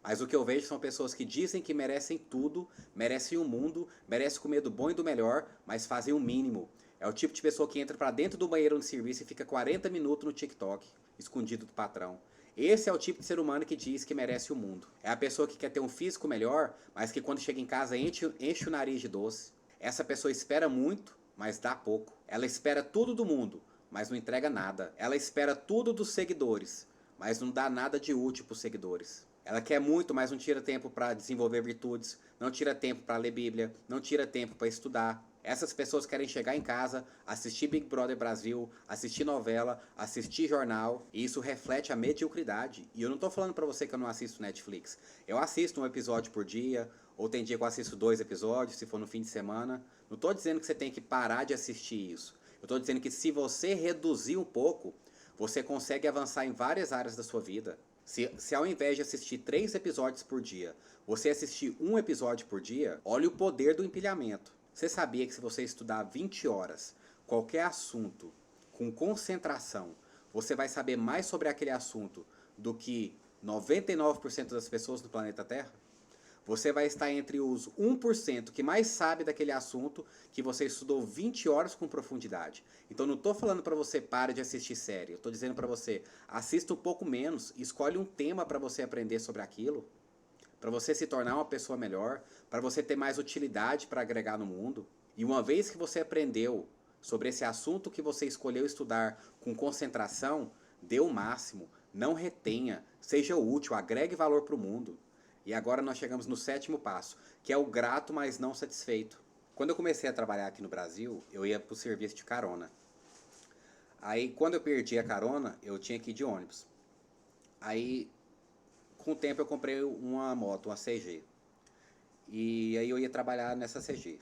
Speaker 1: Mas o que eu vejo são pessoas que dizem que merecem tudo, merecem o mundo, merecem comer do bom e do melhor, mas fazem o mínimo. É o tipo de pessoa que entra para dentro do banheiro de serviço e fica 40 minutos no TikTok, escondido do patrão. Esse é o tipo de ser humano que diz que merece o mundo. É a pessoa que quer ter um físico melhor, mas que quando chega em casa enche o nariz de doce. Essa pessoa espera muito, mas dá pouco. Ela espera tudo do mundo, mas não entrega nada. Ela espera tudo dos seguidores, mas não dá nada de útil para os seguidores. Ela quer muito, mas não tira tempo para desenvolver virtudes, não tira tempo para ler Bíblia, não tira tempo para estudar. Essas pessoas querem chegar em casa, assistir Big Brother Brasil, assistir novela, assistir jornal, e isso reflete a mediocridade. E eu não estou falando para você que eu não assisto Netflix. Eu assisto um episódio por dia, ou tem dia que eu assisto 2 episódios, se for no fim de semana. Não estou dizendo que você tem que parar de assistir isso. Eu estou dizendo que se você reduzir um pouco, você consegue avançar em várias áreas da sua vida. Se ao invés de assistir 3 episódios por dia, você assistir 1 episódio por dia, olhe o poder do empilhamento. Você sabia que se você estudar 20 horas, qualquer assunto, com concentração, você vai saber mais sobre aquele assunto do que 99% das pessoas no planeta Terra? Você vai estar entre os 1% que mais sabe daquele assunto que você estudou 20 horas com profundidade. Então não estou falando para você pare de assistir série. Eu estou dizendo para você, assista um pouco menos, escolhe um tema para você aprender sobre aquilo, para você se tornar uma pessoa melhor, para você ter mais utilidade para agregar no mundo. E uma vez que você aprendeu sobre esse assunto que você escolheu estudar com concentração, dê o máximo, não retenha, seja útil, agregue valor para o mundo. E agora nós chegamos no 7º passo, que é o grato, mas não satisfeito. Quando eu comecei a trabalhar aqui no Brasil, eu ia para o serviço de carona. Aí, quando eu perdi a carona, eu tinha que ir de ônibus. Aí, com o tempo, eu comprei uma moto, uma CG. E aí eu ia trabalhar nessa CG.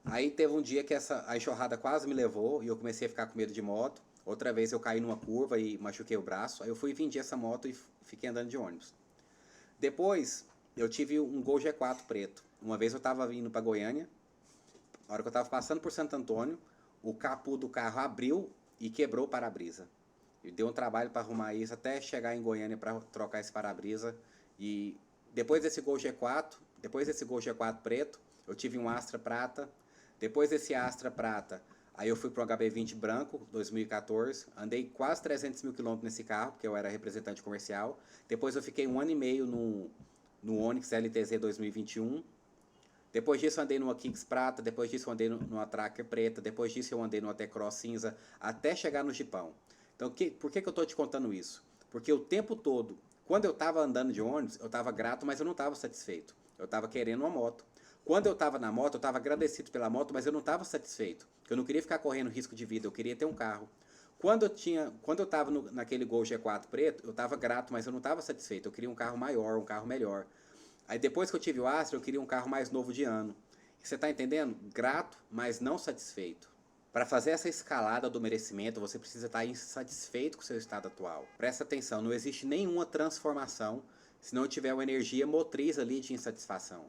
Speaker 1: Aí teve um dia que a enxurrada quase me levou e eu comecei a ficar com medo de moto. Outra vez eu caí numa curva e machuquei o braço. Aí eu fui e vendi essa moto e fiquei andando de ônibus. Depois eu tive um Gol G4 preto. Uma vez eu estava vindo para Goiânia, na hora que eu estava passando por Santo Antônio, o capô do carro abriu e quebrou o para-brisa. E deu um trabalho para arrumar isso até chegar em Goiânia para trocar esse para-brisa. E depois desse Gol G4, depois desse Gol G4 preto, eu tive um Astra prata. Depois desse Astra prata, aí eu fui para um HB20 branco, 2014. Andei quase 300 mil quilômetros nesse carro, porque eu era representante comercial. Depois eu fiquei 1 ano e meio no Onix LTZ 2021. Depois disso eu andei numa Kicks prata, depois disso eu andei numa Tracker preta, depois disso eu andei numa T-Cross cinza, até chegar no Jeepão. Então, por que eu estou te contando isso? Porque o tempo todo, quando eu estava andando de ônibus, eu estava grato, mas eu não estava satisfeito. Eu estava querendo uma moto. Quando eu estava na moto, eu estava agradecido pela moto, mas eu não estava satisfeito. Eu não queria ficar correndo risco de vida, eu queria ter um carro. Quando eu estava naquele Gol G4 preto, eu estava grato, mas eu não estava satisfeito. Eu queria um carro maior, um carro melhor. Aí depois que eu tive o Astra, eu queria um carro mais novo de ano. E você está entendendo? Grato, mas não satisfeito. Para fazer essa escalada do merecimento, você precisa estar insatisfeito com o seu estado atual. Presta atenção, não existe nenhuma transformação se não tiver uma energia motriz ali de insatisfação.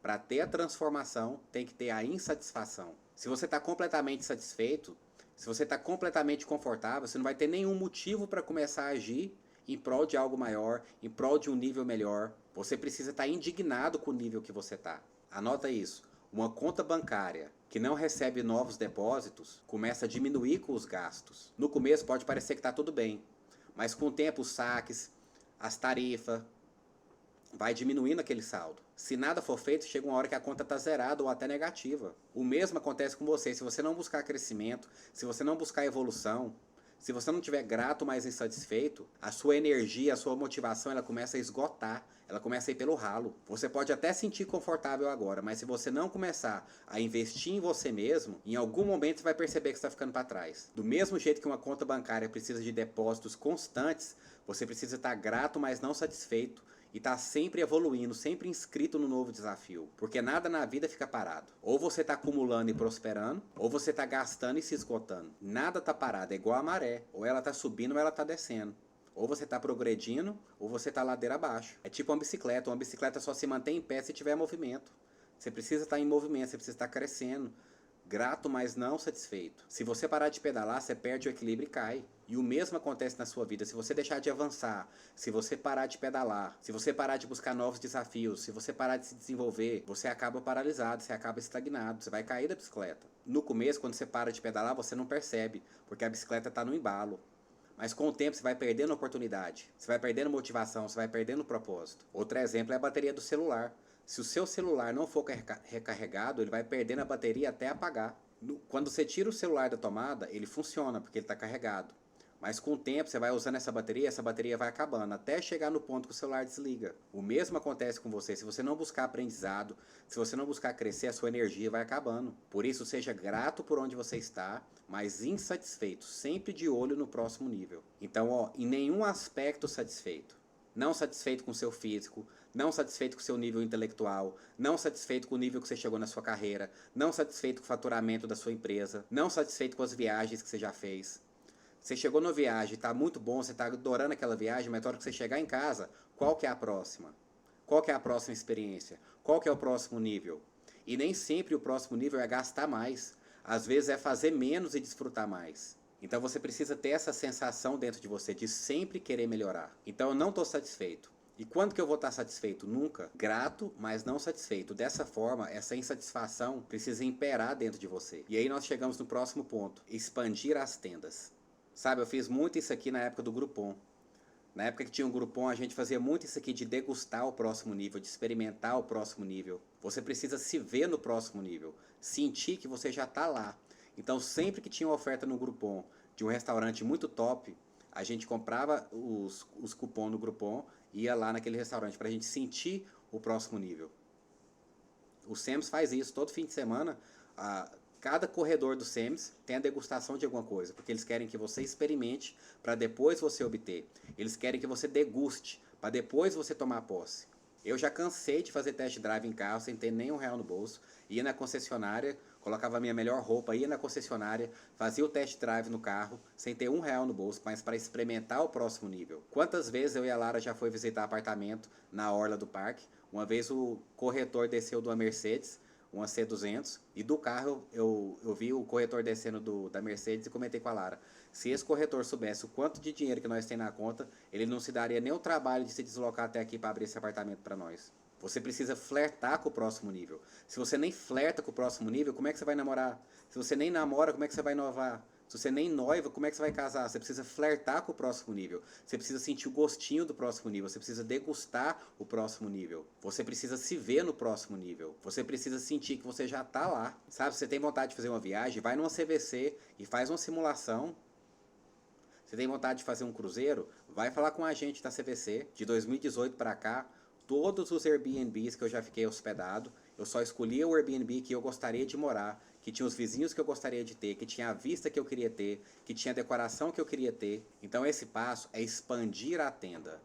Speaker 1: Para ter a transformação, tem que ter a insatisfação. Se você está completamente satisfeito, se você está completamente confortável, você não vai ter nenhum motivo para começar a agir em prol de algo maior, em prol de um nível melhor. Você precisa estar indignado com o nível que você está. Anota isso. Uma conta bancária que não recebe novos depósitos começa a diminuir com os gastos. No começo pode parecer que está tudo bem, mas com o tempo os saques, as tarifas, vai diminuindo aquele saldo. Se nada for feito, chega uma hora que a conta está zerada ou até negativa. O mesmo acontece com você. Se você não buscar crescimento, se você não buscar evolução, se você não estiver grato, mas insatisfeito, a sua energia, a sua motivação, ela começa a esgotar. Ela começa a ir pelo ralo. Você pode até sentir confortável agora, mas se você não começar a investir em você mesmo, em algum momento você vai perceber que está ficando para trás. Do mesmo jeito que uma conta bancária precisa de depósitos constantes, você precisa estar grato, mas não satisfeito. E tá sempre evoluindo, sempre inscrito no novo desafio. Porque nada na vida fica parado. Ou você tá acumulando e prosperando, ou você tá gastando e se esgotando. Nada tá parado, é igual a maré. Ou ela tá subindo ou ela tá descendo. Ou você tá progredindo, ou você tá ladeira abaixo. É tipo uma bicicleta. Uma bicicleta só se mantém em pé se tiver movimento. Você precisa estar em movimento, você precisa estar crescendo. Grato, mas não satisfeito. Se você parar de pedalar, você perde o equilíbrio e cai. E o mesmo acontece na sua vida. Se você deixar de avançar, se você parar de pedalar, se você parar de buscar novos desafios, se você parar de se desenvolver, você acaba paralisado, você acaba estagnado, você vai cair da bicicleta. No começo, quando você para de pedalar, você não percebe, porque a bicicleta está no embalo. Mas com o tempo você vai perdendo oportunidade, você vai perdendo motivação, você vai perdendo propósito. Outro exemplo é a bateria do celular. Se o seu celular não for recarregado, ele vai perdendo a bateria até apagar. Quando você tira o celular da tomada, ele funciona porque ele está carregado. Mas com o tempo você vai usando essa bateria vai acabando, até chegar no ponto que o celular desliga. O mesmo acontece com você. Se você não buscar aprendizado, se você não buscar crescer, a sua energia vai acabando. Por isso, seja grato por onde você está, mas insatisfeito, sempre de olho no próximo nível. Então, em nenhum aspecto satisfeito. Não satisfeito com o seu físico, não satisfeito com o seu nível intelectual, não satisfeito com o nível que você chegou na sua carreira, não satisfeito com o faturamento da sua empresa, não satisfeito com as viagens que você já fez. Você chegou na viagem, está muito bom, você está adorando aquela viagem, mas na hora que você chegar em casa, qual que é a próxima? Qual que é a próxima experiência? Qual que é o próximo nível? E nem sempre o próximo nível é gastar mais. Às vezes é fazer menos e desfrutar mais. Então você precisa ter essa sensação dentro de você de sempre querer melhorar. Então eu não estou satisfeito. E quando que eu vou estar satisfeito? Nunca. Grato, mas não satisfeito. Dessa forma, essa insatisfação precisa imperar dentro de você. E aí nós chegamos no próximo ponto. Expandir as tendas. Sabe, eu fiz muito isso aqui na época do Groupon. Na época que tinha um Groupon, a gente fazia muito isso aqui de degustar o próximo nível, de experimentar o próximo nível. Você precisa se ver no próximo nível, sentir que você já está lá. Então, sempre que tinha uma oferta no Groupon de um restaurante muito top, a gente comprava os cupons no Groupon e ia lá naquele restaurante para a gente sentir o próximo nível. O Sam's faz isso todo fim de semana. Cada corredor do SEMS tem a degustação de alguma coisa, porque eles querem que você experimente para depois você obter. Eles querem que você deguste para depois você tomar posse. Eu já cansei de fazer test drive em carro sem ter nem R$1 no bolso. Ia na concessionária, colocava a minha melhor roupa, ia na concessionária, fazia o test drive no carro sem ter R$1 no bolso, mas para experimentar o próximo nível. Quantas vezes eu e a Lara já foi visitar apartamento na orla do parque? Uma vez o corretor desceu de uma Mercedes, uma C200, e do carro eu vi o corretor descendo da Mercedes e comentei com a Lara. Se esse corretor soubesse o quanto de dinheiro que nós temos na conta, ele não se daria nem o trabalho de se deslocar até aqui para abrir esse apartamento para nós. Você precisa flertar com o próximo nível. Se você nem flerta com o próximo nível, como é que você vai namorar? Se você nem namora, como é que você vai novar? Se você nem noiva, como é que você vai casar? Você precisa flertar com o próximo nível. Você precisa sentir o gostinho do próximo nível. Você precisa degustar o próximo nível. Você precisa se ver no próximo nível. Você precisa sentir que você já está lá. Sabe, você tem vontade de fazer uma viagem, vai numa CVC e faz uma simulação. Você tem vontade de fazer um cruzeiro, vai falar com a gente da CVC. De 2018 para cá, todos os Airbnbs que eu já fiquei hospedado, eu só escolhia o Airbnb que eu gostaria de morar, que tinha os vizinhos que eu gostaria de ter, que tinha a vista que eu queria ter, que tinha a decoração que eu queria ter. Então esse passo é expandir a tenda.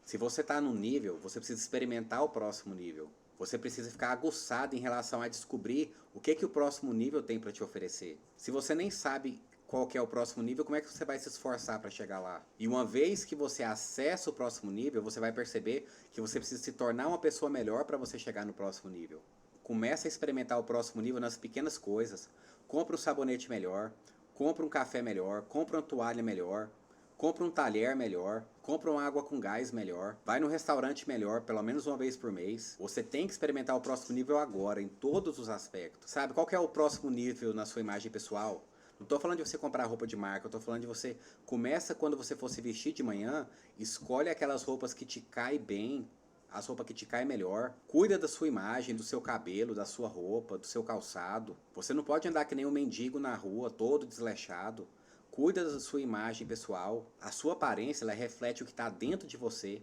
Speaker 1: Se você está num nível, você precisa experimentar o próximo nível. Você precisa ficar aguçado em relação a descobrir o que o próximo nível tem para te oferecer. Se você nem sabe qual que é o próximo nível, como é que você vai se esforçar para chegar lá? E uma vez que você acessa o próximo nível, você vai perceber que você precisa se tornar uma pessoa melhor para você chegar no próximo nível. Começa a experimentar o próximo nível nas pequenas coisas. Compra um sabonete melhor, compra um café melhor, compra uma toalha melhor, compra um talher melhor, compra uma água com gás melhor, vai num restaurante melhor, pelo menos uma vez por mês. Você tem que experimentar o próximo nível agora, em todos os aspectos. Sabe, qual que é o próximo nível na sua imagem pessoal? Não estou falando de você comprar roupa de marca, eu estou falando de você começa quando você for se vestir de manhã, escolhe aquelas roupas que te caem bem, as roupas que te caem melhor, cuida da sua imagem, do seu cabelo, da sua roupa, do seu calçado. Você não pode andar que nem um mendigo na rua, todo desleixado. Cuida da sua imagem pessoal, a sua aparência ela reflete o que está dentro de você.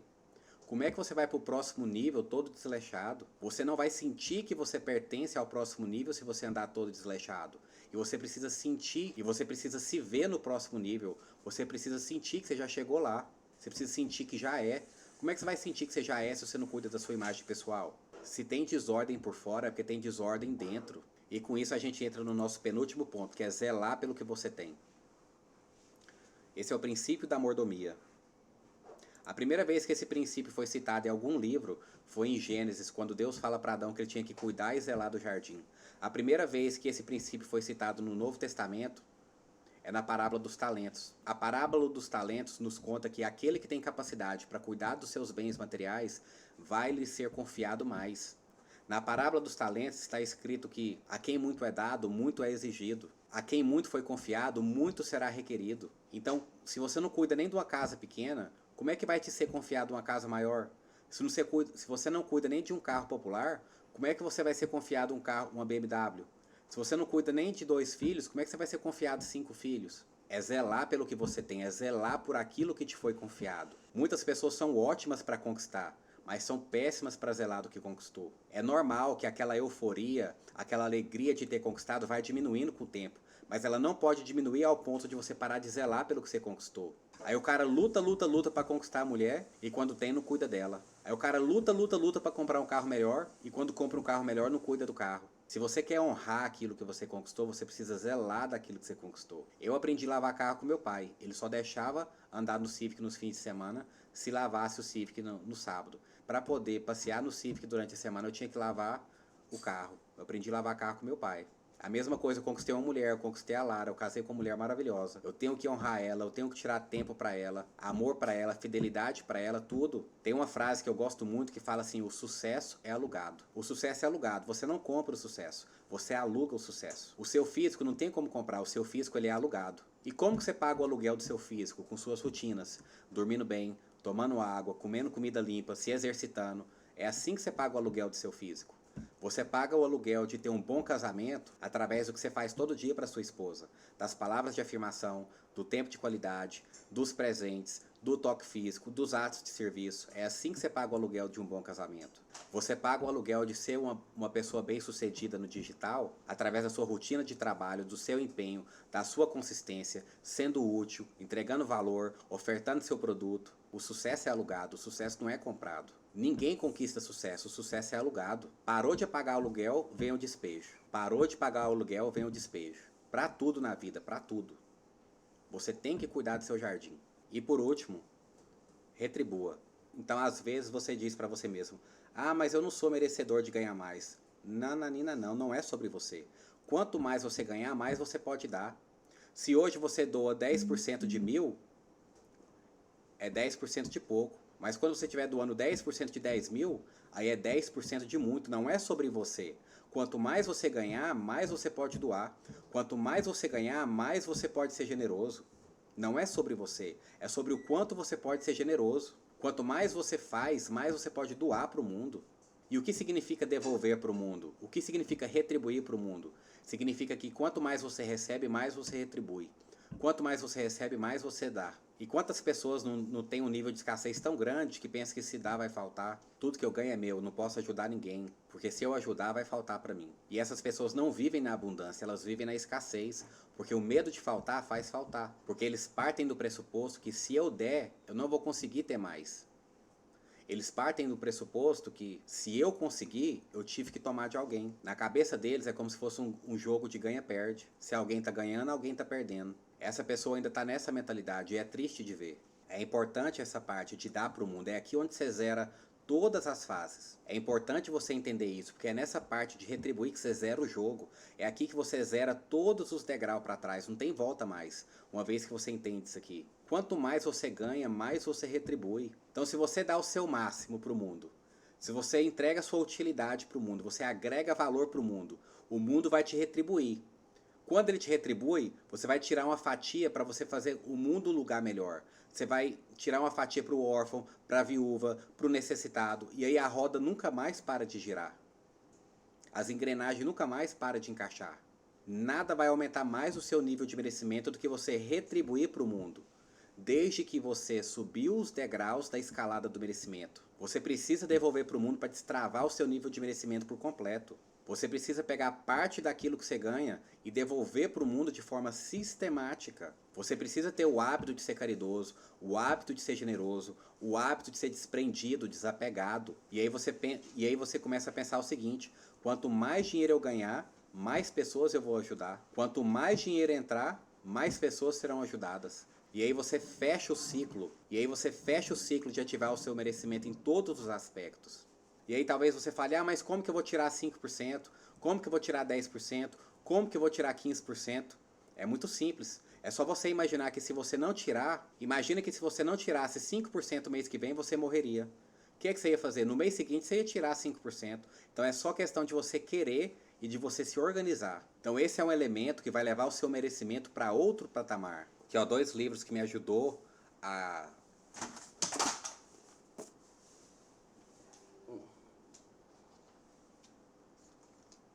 Speaker 1: Como é que você vai para o próximo nível todo desleixado? Você não vai sentir que você pertence ao próximo nível se você andar todo desleixado. E você precisa sentir, e você precisa se ver no próximo nível. Você precisa sentir que você já chegou lá. Você precisa sentir que já é. Como é que você vai sentir que você já é se você não cuida da sua imagem pessoal? Se tem desordem por fora, é porque tem desordem dentro. E com isso a gente entra no nosso penúltimo ponto, que é zelar pelo que você tem. Esse é o princípio da mordomia. A primeira vez que esse princípio foi citado em algum livro foi em Gênesis, quando Deus fala para Adão que ele tinha que cuidar e zelar do jardim. A primeira vez que esse princípio foi citado no Novo Testamento é na parábola dos talentos. A parábola dos talentos nos conta que aquele que tem capacidade para cuidar dos seus bens materiais vai lhe ser confiado mais. Na parábola dos talentos está escrito que a quem muito é dado, muito é exigido. A quem muito foi confiado, muito será requerido. Então, se você não cuida nem de uma casa pequena, como é que vai te ser confiado uma casa maior? Se você não cuida nem de um carro popular, como é que você vai ser confiado uma BMW? Se você não cuida nem de 2 filhos, como é que você vai ser confiado 5 filhos? É zelar pelo que você tem, é zelar por aquilo que te foi confiado. Muitas pessoas são ótimas para conquistar, mas são péssimas para zelar do que conquistou. É normal que aquela euforia, aquela alegria de ter conquistado vai diminuindo com o tempo, mas ela não pode diminuir ao ponto de você parar de zelar pelo que você conquistou. Aí o cara luta para conquistar a mulher e quando tem não cuida dela. Aí o cara luta para comprar um carro melhor e quando compra um carro melhor não cuida do carro. Se você quer honrar aquilo que você conquistou, você precisa zelar daquilo que você conquistou. Eu aprendi a lavar carro com meu pai. Ele só deixava andar no Civic nos fins de semana se lavasse o Civic no sábado. Para poder passear no Civic durante a semana, eu tinha que lavar o carro. Eu aprendi a lavar carro com meu pai. A mesma coisa, eu conquistei uma mulher, eu conquistei a Lara, eu casei com uma mulher maravilhosa. Eu tenho que honrar ela, eu tenho que tirar tempo para ela, amor para ela, fidelidade para ela, tudo. Tem uma frase que eu gosto muito que fala assim, o sucesso é alugado. O sucesso é alugado, você não compra o sucesso, você aluga o sucesso. O seu físico não tem como comprar, o seu físico ele é alugado. E como que você paga o aluguel do seu físico? Com suas rotinas, dormindo bem, tomando água, comendo comida limpa, se exercitando. É assim que você paga o aluguel do seu físico. Você paga o aluguel de ter um bom casamento através do que você faz todo dia para sua esposa. Das palavras de afirmação, do tempo de qualidade, dos presentes, do toque físico, dos atos de serviço. É assim que você paga o aluguel de um bom casamento. Você paga o aluguel de ser uma pessoa bem-sucedida no digital através da sua rotina de trabalho, do seu empenho, da sua consistência, sendo útil, entregando valor, ofertando seu produto. O sucesso é alugado, o sucesso não é comprado. Ninguém conquista sucesso, o sucesso é alugado. Parou de pagar aluguel, vem o despejo. Parou de pagar o aluguel, vem o despejo. Para tudo na vida, para tudo. Você tem que cuidar do seu jardim. E por último, retribua. Então, às vezes você diz para você mesmo: "Ah, mas eu não sou merecedor de ganhar mais". Nananina, não é sobre você. Quanto mais você ganhar, mais você pode dar. Se hoje você doa 10% de 1.000, é 10% de pouco. Mas quando você estiver doando 10% de 10.000, aí é 10% de muito. Não é sobre você. Quanto mais você ganhar, mais você pode doar. Quanto mais você ganhar, mais você pode ser generoso. Não é sobre você. É sobre o quanto você pode ser generoso. Quanto mais você faz, mais você pode doar para o mundo. E o que significa devolver para o mundo? O que significa retribuir para o mundo? Significa que quanto mais você recebe, mais você retribui. Quanto mais você recebe, mais você dá. E quantas pessoas não têm um nível de escassez tão grande que pensam que se dá vai faltar? Tudo que eu ganho é meu, não posso ajudar ninguém, porque se eu ajudar vai faltar para mim. E essas pessoas não vivem na abundância, elas vivem na escassez, porque o medo de faltar faz faltar. Porque eles partem do pressuposto que se eu der, eu não vou conseguir ter mais. Eles partem do pressuposto que, se eu conseguir, eu tive que tomar de alguém. Na cabeça deles é como se fosse um jogo de ganha-perde. Se alguém tá ganhando, alguém tá perdendo. Essa pessoa ainda tá nessa mentalidade e é triste de ver. É importante essa parte de dar para o mundo. É aqui onde você zera todas as fases. É importante você entender isso, porque é nessa parte de retribuir que você zera o jogo. É aqui que você zera todos os degraus para trás, não tem volta mais, uma vez que você entende isso aqui. Quanto mais você ganha, mais você retribui. Então, se você dá o seu máximo para o mundo, se você entrega a sua utilidade para o mundo, você agrega valor para o mundo vai te retribuir. Quando ele te retribui, você vai tirar uma fatia para você fazer o mundo um lugar melhor. Você vai tirar uma fatia para o órfão, para a viúva, para o necessitado. E aí a roda nunca mais para de girar. As engrenagens nunca mais param de encaixar. Nada vai aumentar mais o seu nível de merecimento do que você retribuir para o mundo. Desde que você subiu os degraus da escalada do merecimento. Você precisa devolver para o mundo para destravar o seu nível de merecimento por completo. Você precisa pegar parte daquilo que você ganha e devolver para o mundo de forma sistemática. Você precisa ter o hábito de ser caridoso, o hábito de ser generoso, o hábito de ser desprendido, desapegado. E aí você começa a pensar o seguinte: quanto mais dinheiro eu ganhar, mais pessoas eu vou ajudar. Quanto mais dinheiro entrar, mais pessoas serão ajudadas. E aí você fecha o ciclo. E aí você fecha o ciclo de ativar o seu merecimento em todos os aspectos. E aí talvez você fale: "Ah, mas como que eu vou tirar 5%? Como que eu vou tirar 10%? Como que eu vou tirar 15%?" É muito simples. É só você imaginar que se você não tirar, imagina que se você não tirasse 5% mês que vem, você morreria. O que é que você ia fazer? No mês seguinte você ia tirar 5%. Então é só questão de você querer e de você se organizar. Então esse é um elemento que vai levar o seu merecimento para outro patamar. Que ó, 2 livros que me ajudou a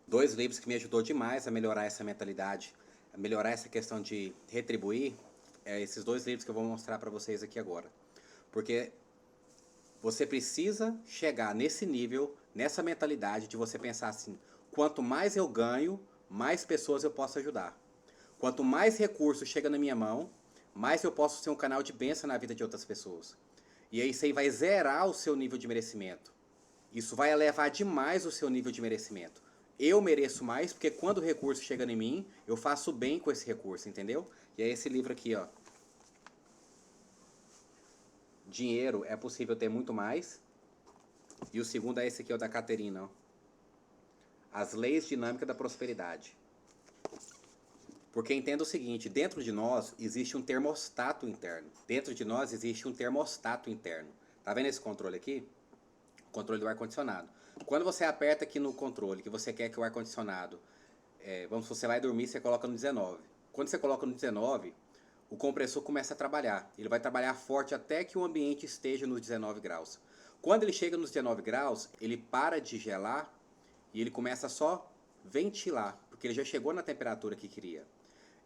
Speaker 1: dois livros que me ajudou demais a melhorar essa mentalidade, a melhorar essa questão de retribuir, é esses 2 livros que eu vou mostrar para vocês aqui agora. Porque você precisa chegar nesse nível, nessa mentalidade de você pensar assim: quanto mais eu ganho, mais pessoas eu posso ajudar. Quanto mais recursos chega na minha mão, mais eu posso ser um canal de bênção na vida de outras pessoas. E aí isso aí vai zerar o seu nível de merecimento. Isso vai elevar demais o seu nível de merecimento. Eu mereço mais porque quando o recurso chega em mim, eu faço bem com esse recurso, entendeu? E é esse livro aqui, ó. Dinheiro é possível ter muito mais. E o segundo é esse aqui, ó, da Caterina, ó. As leis dinâmicas da prosperidade. Porque entenda o seguinte: dentro de nós existe um termostato interno. Dentro de nós existe um termostato interno. Tá vendo esse controle aqui? O controle do ar-condicionado. Quando você aperta aqui no controle, que você quer que o ar-condicionado, vamos, você vai dormir, você coloca no 19. Quando você coloca no 19, o compressor começa a trabalhar. Ele vai trabalhar forte até que o ambiente esteja nos 19 graus. Quando ele chega nos 19 graus, ele para de gelar e ele começa a só ventilar, porque ele já chegou na temperatura que queria.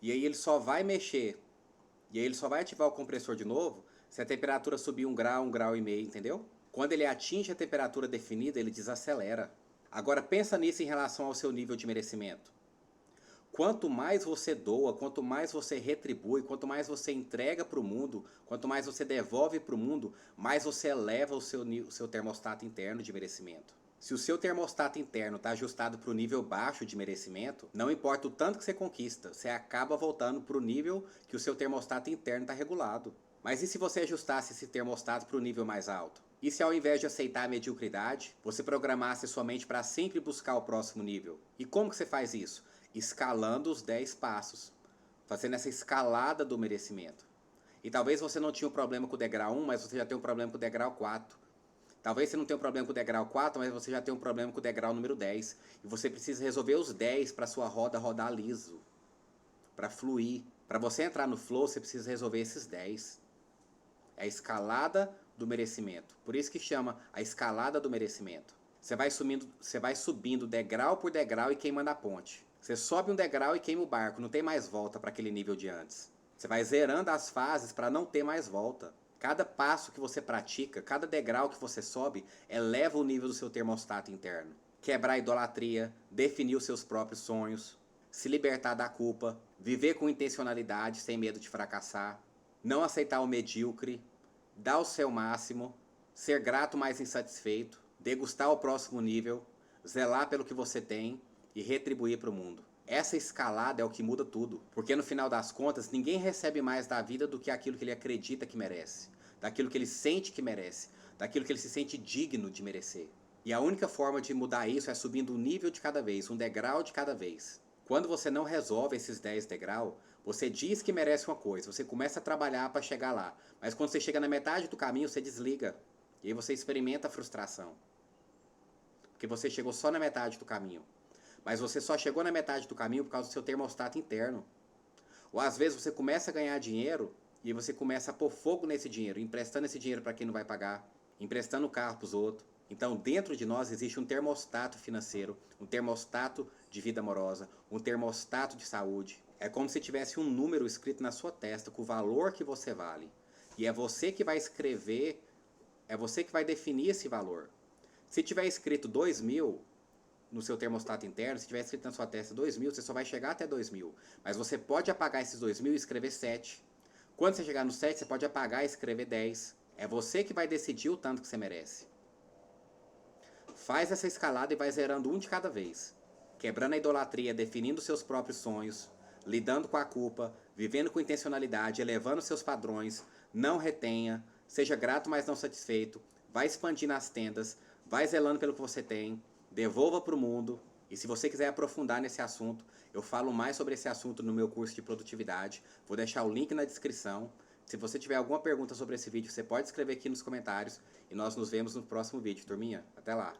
Speaker 1: E aí ele só vai mexer, e aí ele só vai ativar o compressor de novo Se a temperatura subir 1 grau e meio, entendeu? Quando ele atinge a temperatura definida, ele desacelera. Agora pensa nisso em relação ao seu nível de merecimento. Quanto mais você doa, quanto mais você retribui, quanto mais você entrega para o mundo, quanto mais você devolve para o mundo, mais você eleva o seu termostato interno de merecimento. Se o seu termostato interno está ajustado para o nível baixo de merecimento, não importa o tanto que você conquista, você acaba voltando para o nível que o seu termostato interno está regulado. Mas e se você ajustasse esse termostato para o nível mais alto? E se ao invés de aceitar a mediocridade, você programasse sua mente para sempre buscar o próximo nível? E como que você faz isso? Escalando os 10 passos, fazendo essa escalada do merecimento. E talvez você não tinha um problema com o degrau 1, mas você já tem um problema com o degrau 4. Talvez você não tenha um problema com o degrau 4, mas você já tem um problema com o degrau número 10. E você precisa resolver os 10 para sua roda rodar liso, para fluir. Para você entrar no flow, você precisa resolver esses 10. É a escalada do merecimento. Por isso que chama a escalada do merecimento. Você vai subindo degrau por degrau e queimando a ponte. Você sobe um degrau e queima o barco, não tem mais volta para aquele nível de antes. Você vai zerando as fases para não ter mais volta. Cada passo que você pratica, cada degrau que você sobe, eleva o nível do seu termostato interno. Quebrar a idolatria, definir os seus próprios sonhos, se libertar da culpa, viver com intencionalidade, sem medo de fracassar, não aceitar o medíocre, dar o seu máximo, ser grato mais insatisfeito, degustar o próximo nível, zelar pelo que você tem e retribuir para o mundo. Essa escalada é o que muda tudo, porque no final das contas ninguém recebe mais da vida do que aquilo que ele acredita que merece, daquilo que ele sente que merece, daquilo que ele se sente digno de merecer. E a única forma de mudar isso é subindo um nível de cada vez, um degrau de cada vez. Quando você não resolve esses 10 degraus, você diz que merece uma coisa, você começa a trabalhar para chegar lá, mas quando você chega na metade do caminho, você desliga, e aí você experimenta a frustração, porque você chegou só na metade do caminho. Mas você só chegou na metade do caminho por causa do seu termostato interno. Ou às vezes você começa a ganhar dinheiro e você começa a pôr fogo nesse dinheiro, emprestando esse dinheiro para quem não vai pagar, emprestando o carro para os outros. Então dentro de nós existe um termostato financeiro, um termostato de vida amorosa, um termostato de saúde. É como se tivesse um número escrito na sua testa com o valor que você vale. E é você que vai escrever, é você que vai definir esse valor. Se tiver escrito 2.000... no seu termostato interno, se tiver escrito na sua testa 2.000, você só vai chegar até 2.000. Mas você pode apagar esses 2.000 e escrever 7. Quando você chegar no 7, você pode apagar e escrever 10. É você que vai decidir o tanto que você merece. Faz essa escalada e vai zerando um de cada vez. Quebrando a idolatria, definindo seus próprios sonhos, lidando com a culpa, vivendo com intencionalidade, elevando seus padrões, não retenha, seja grato, mas não satisfeito, vai expandindo as tendas, vai zelando pelo que você tem, devolva para o mundo. E se você quiser aprofundar nesse assunto, eu falo mais sobre esse assunto no meu curso de produtividade. Vou deixar o link na descrição. Se você tiver alguma pergunta sobre esse vídeo, você pode escrever aqui nos comentários. E nós nos vemos no próximo vídeo, turminha. Até lá!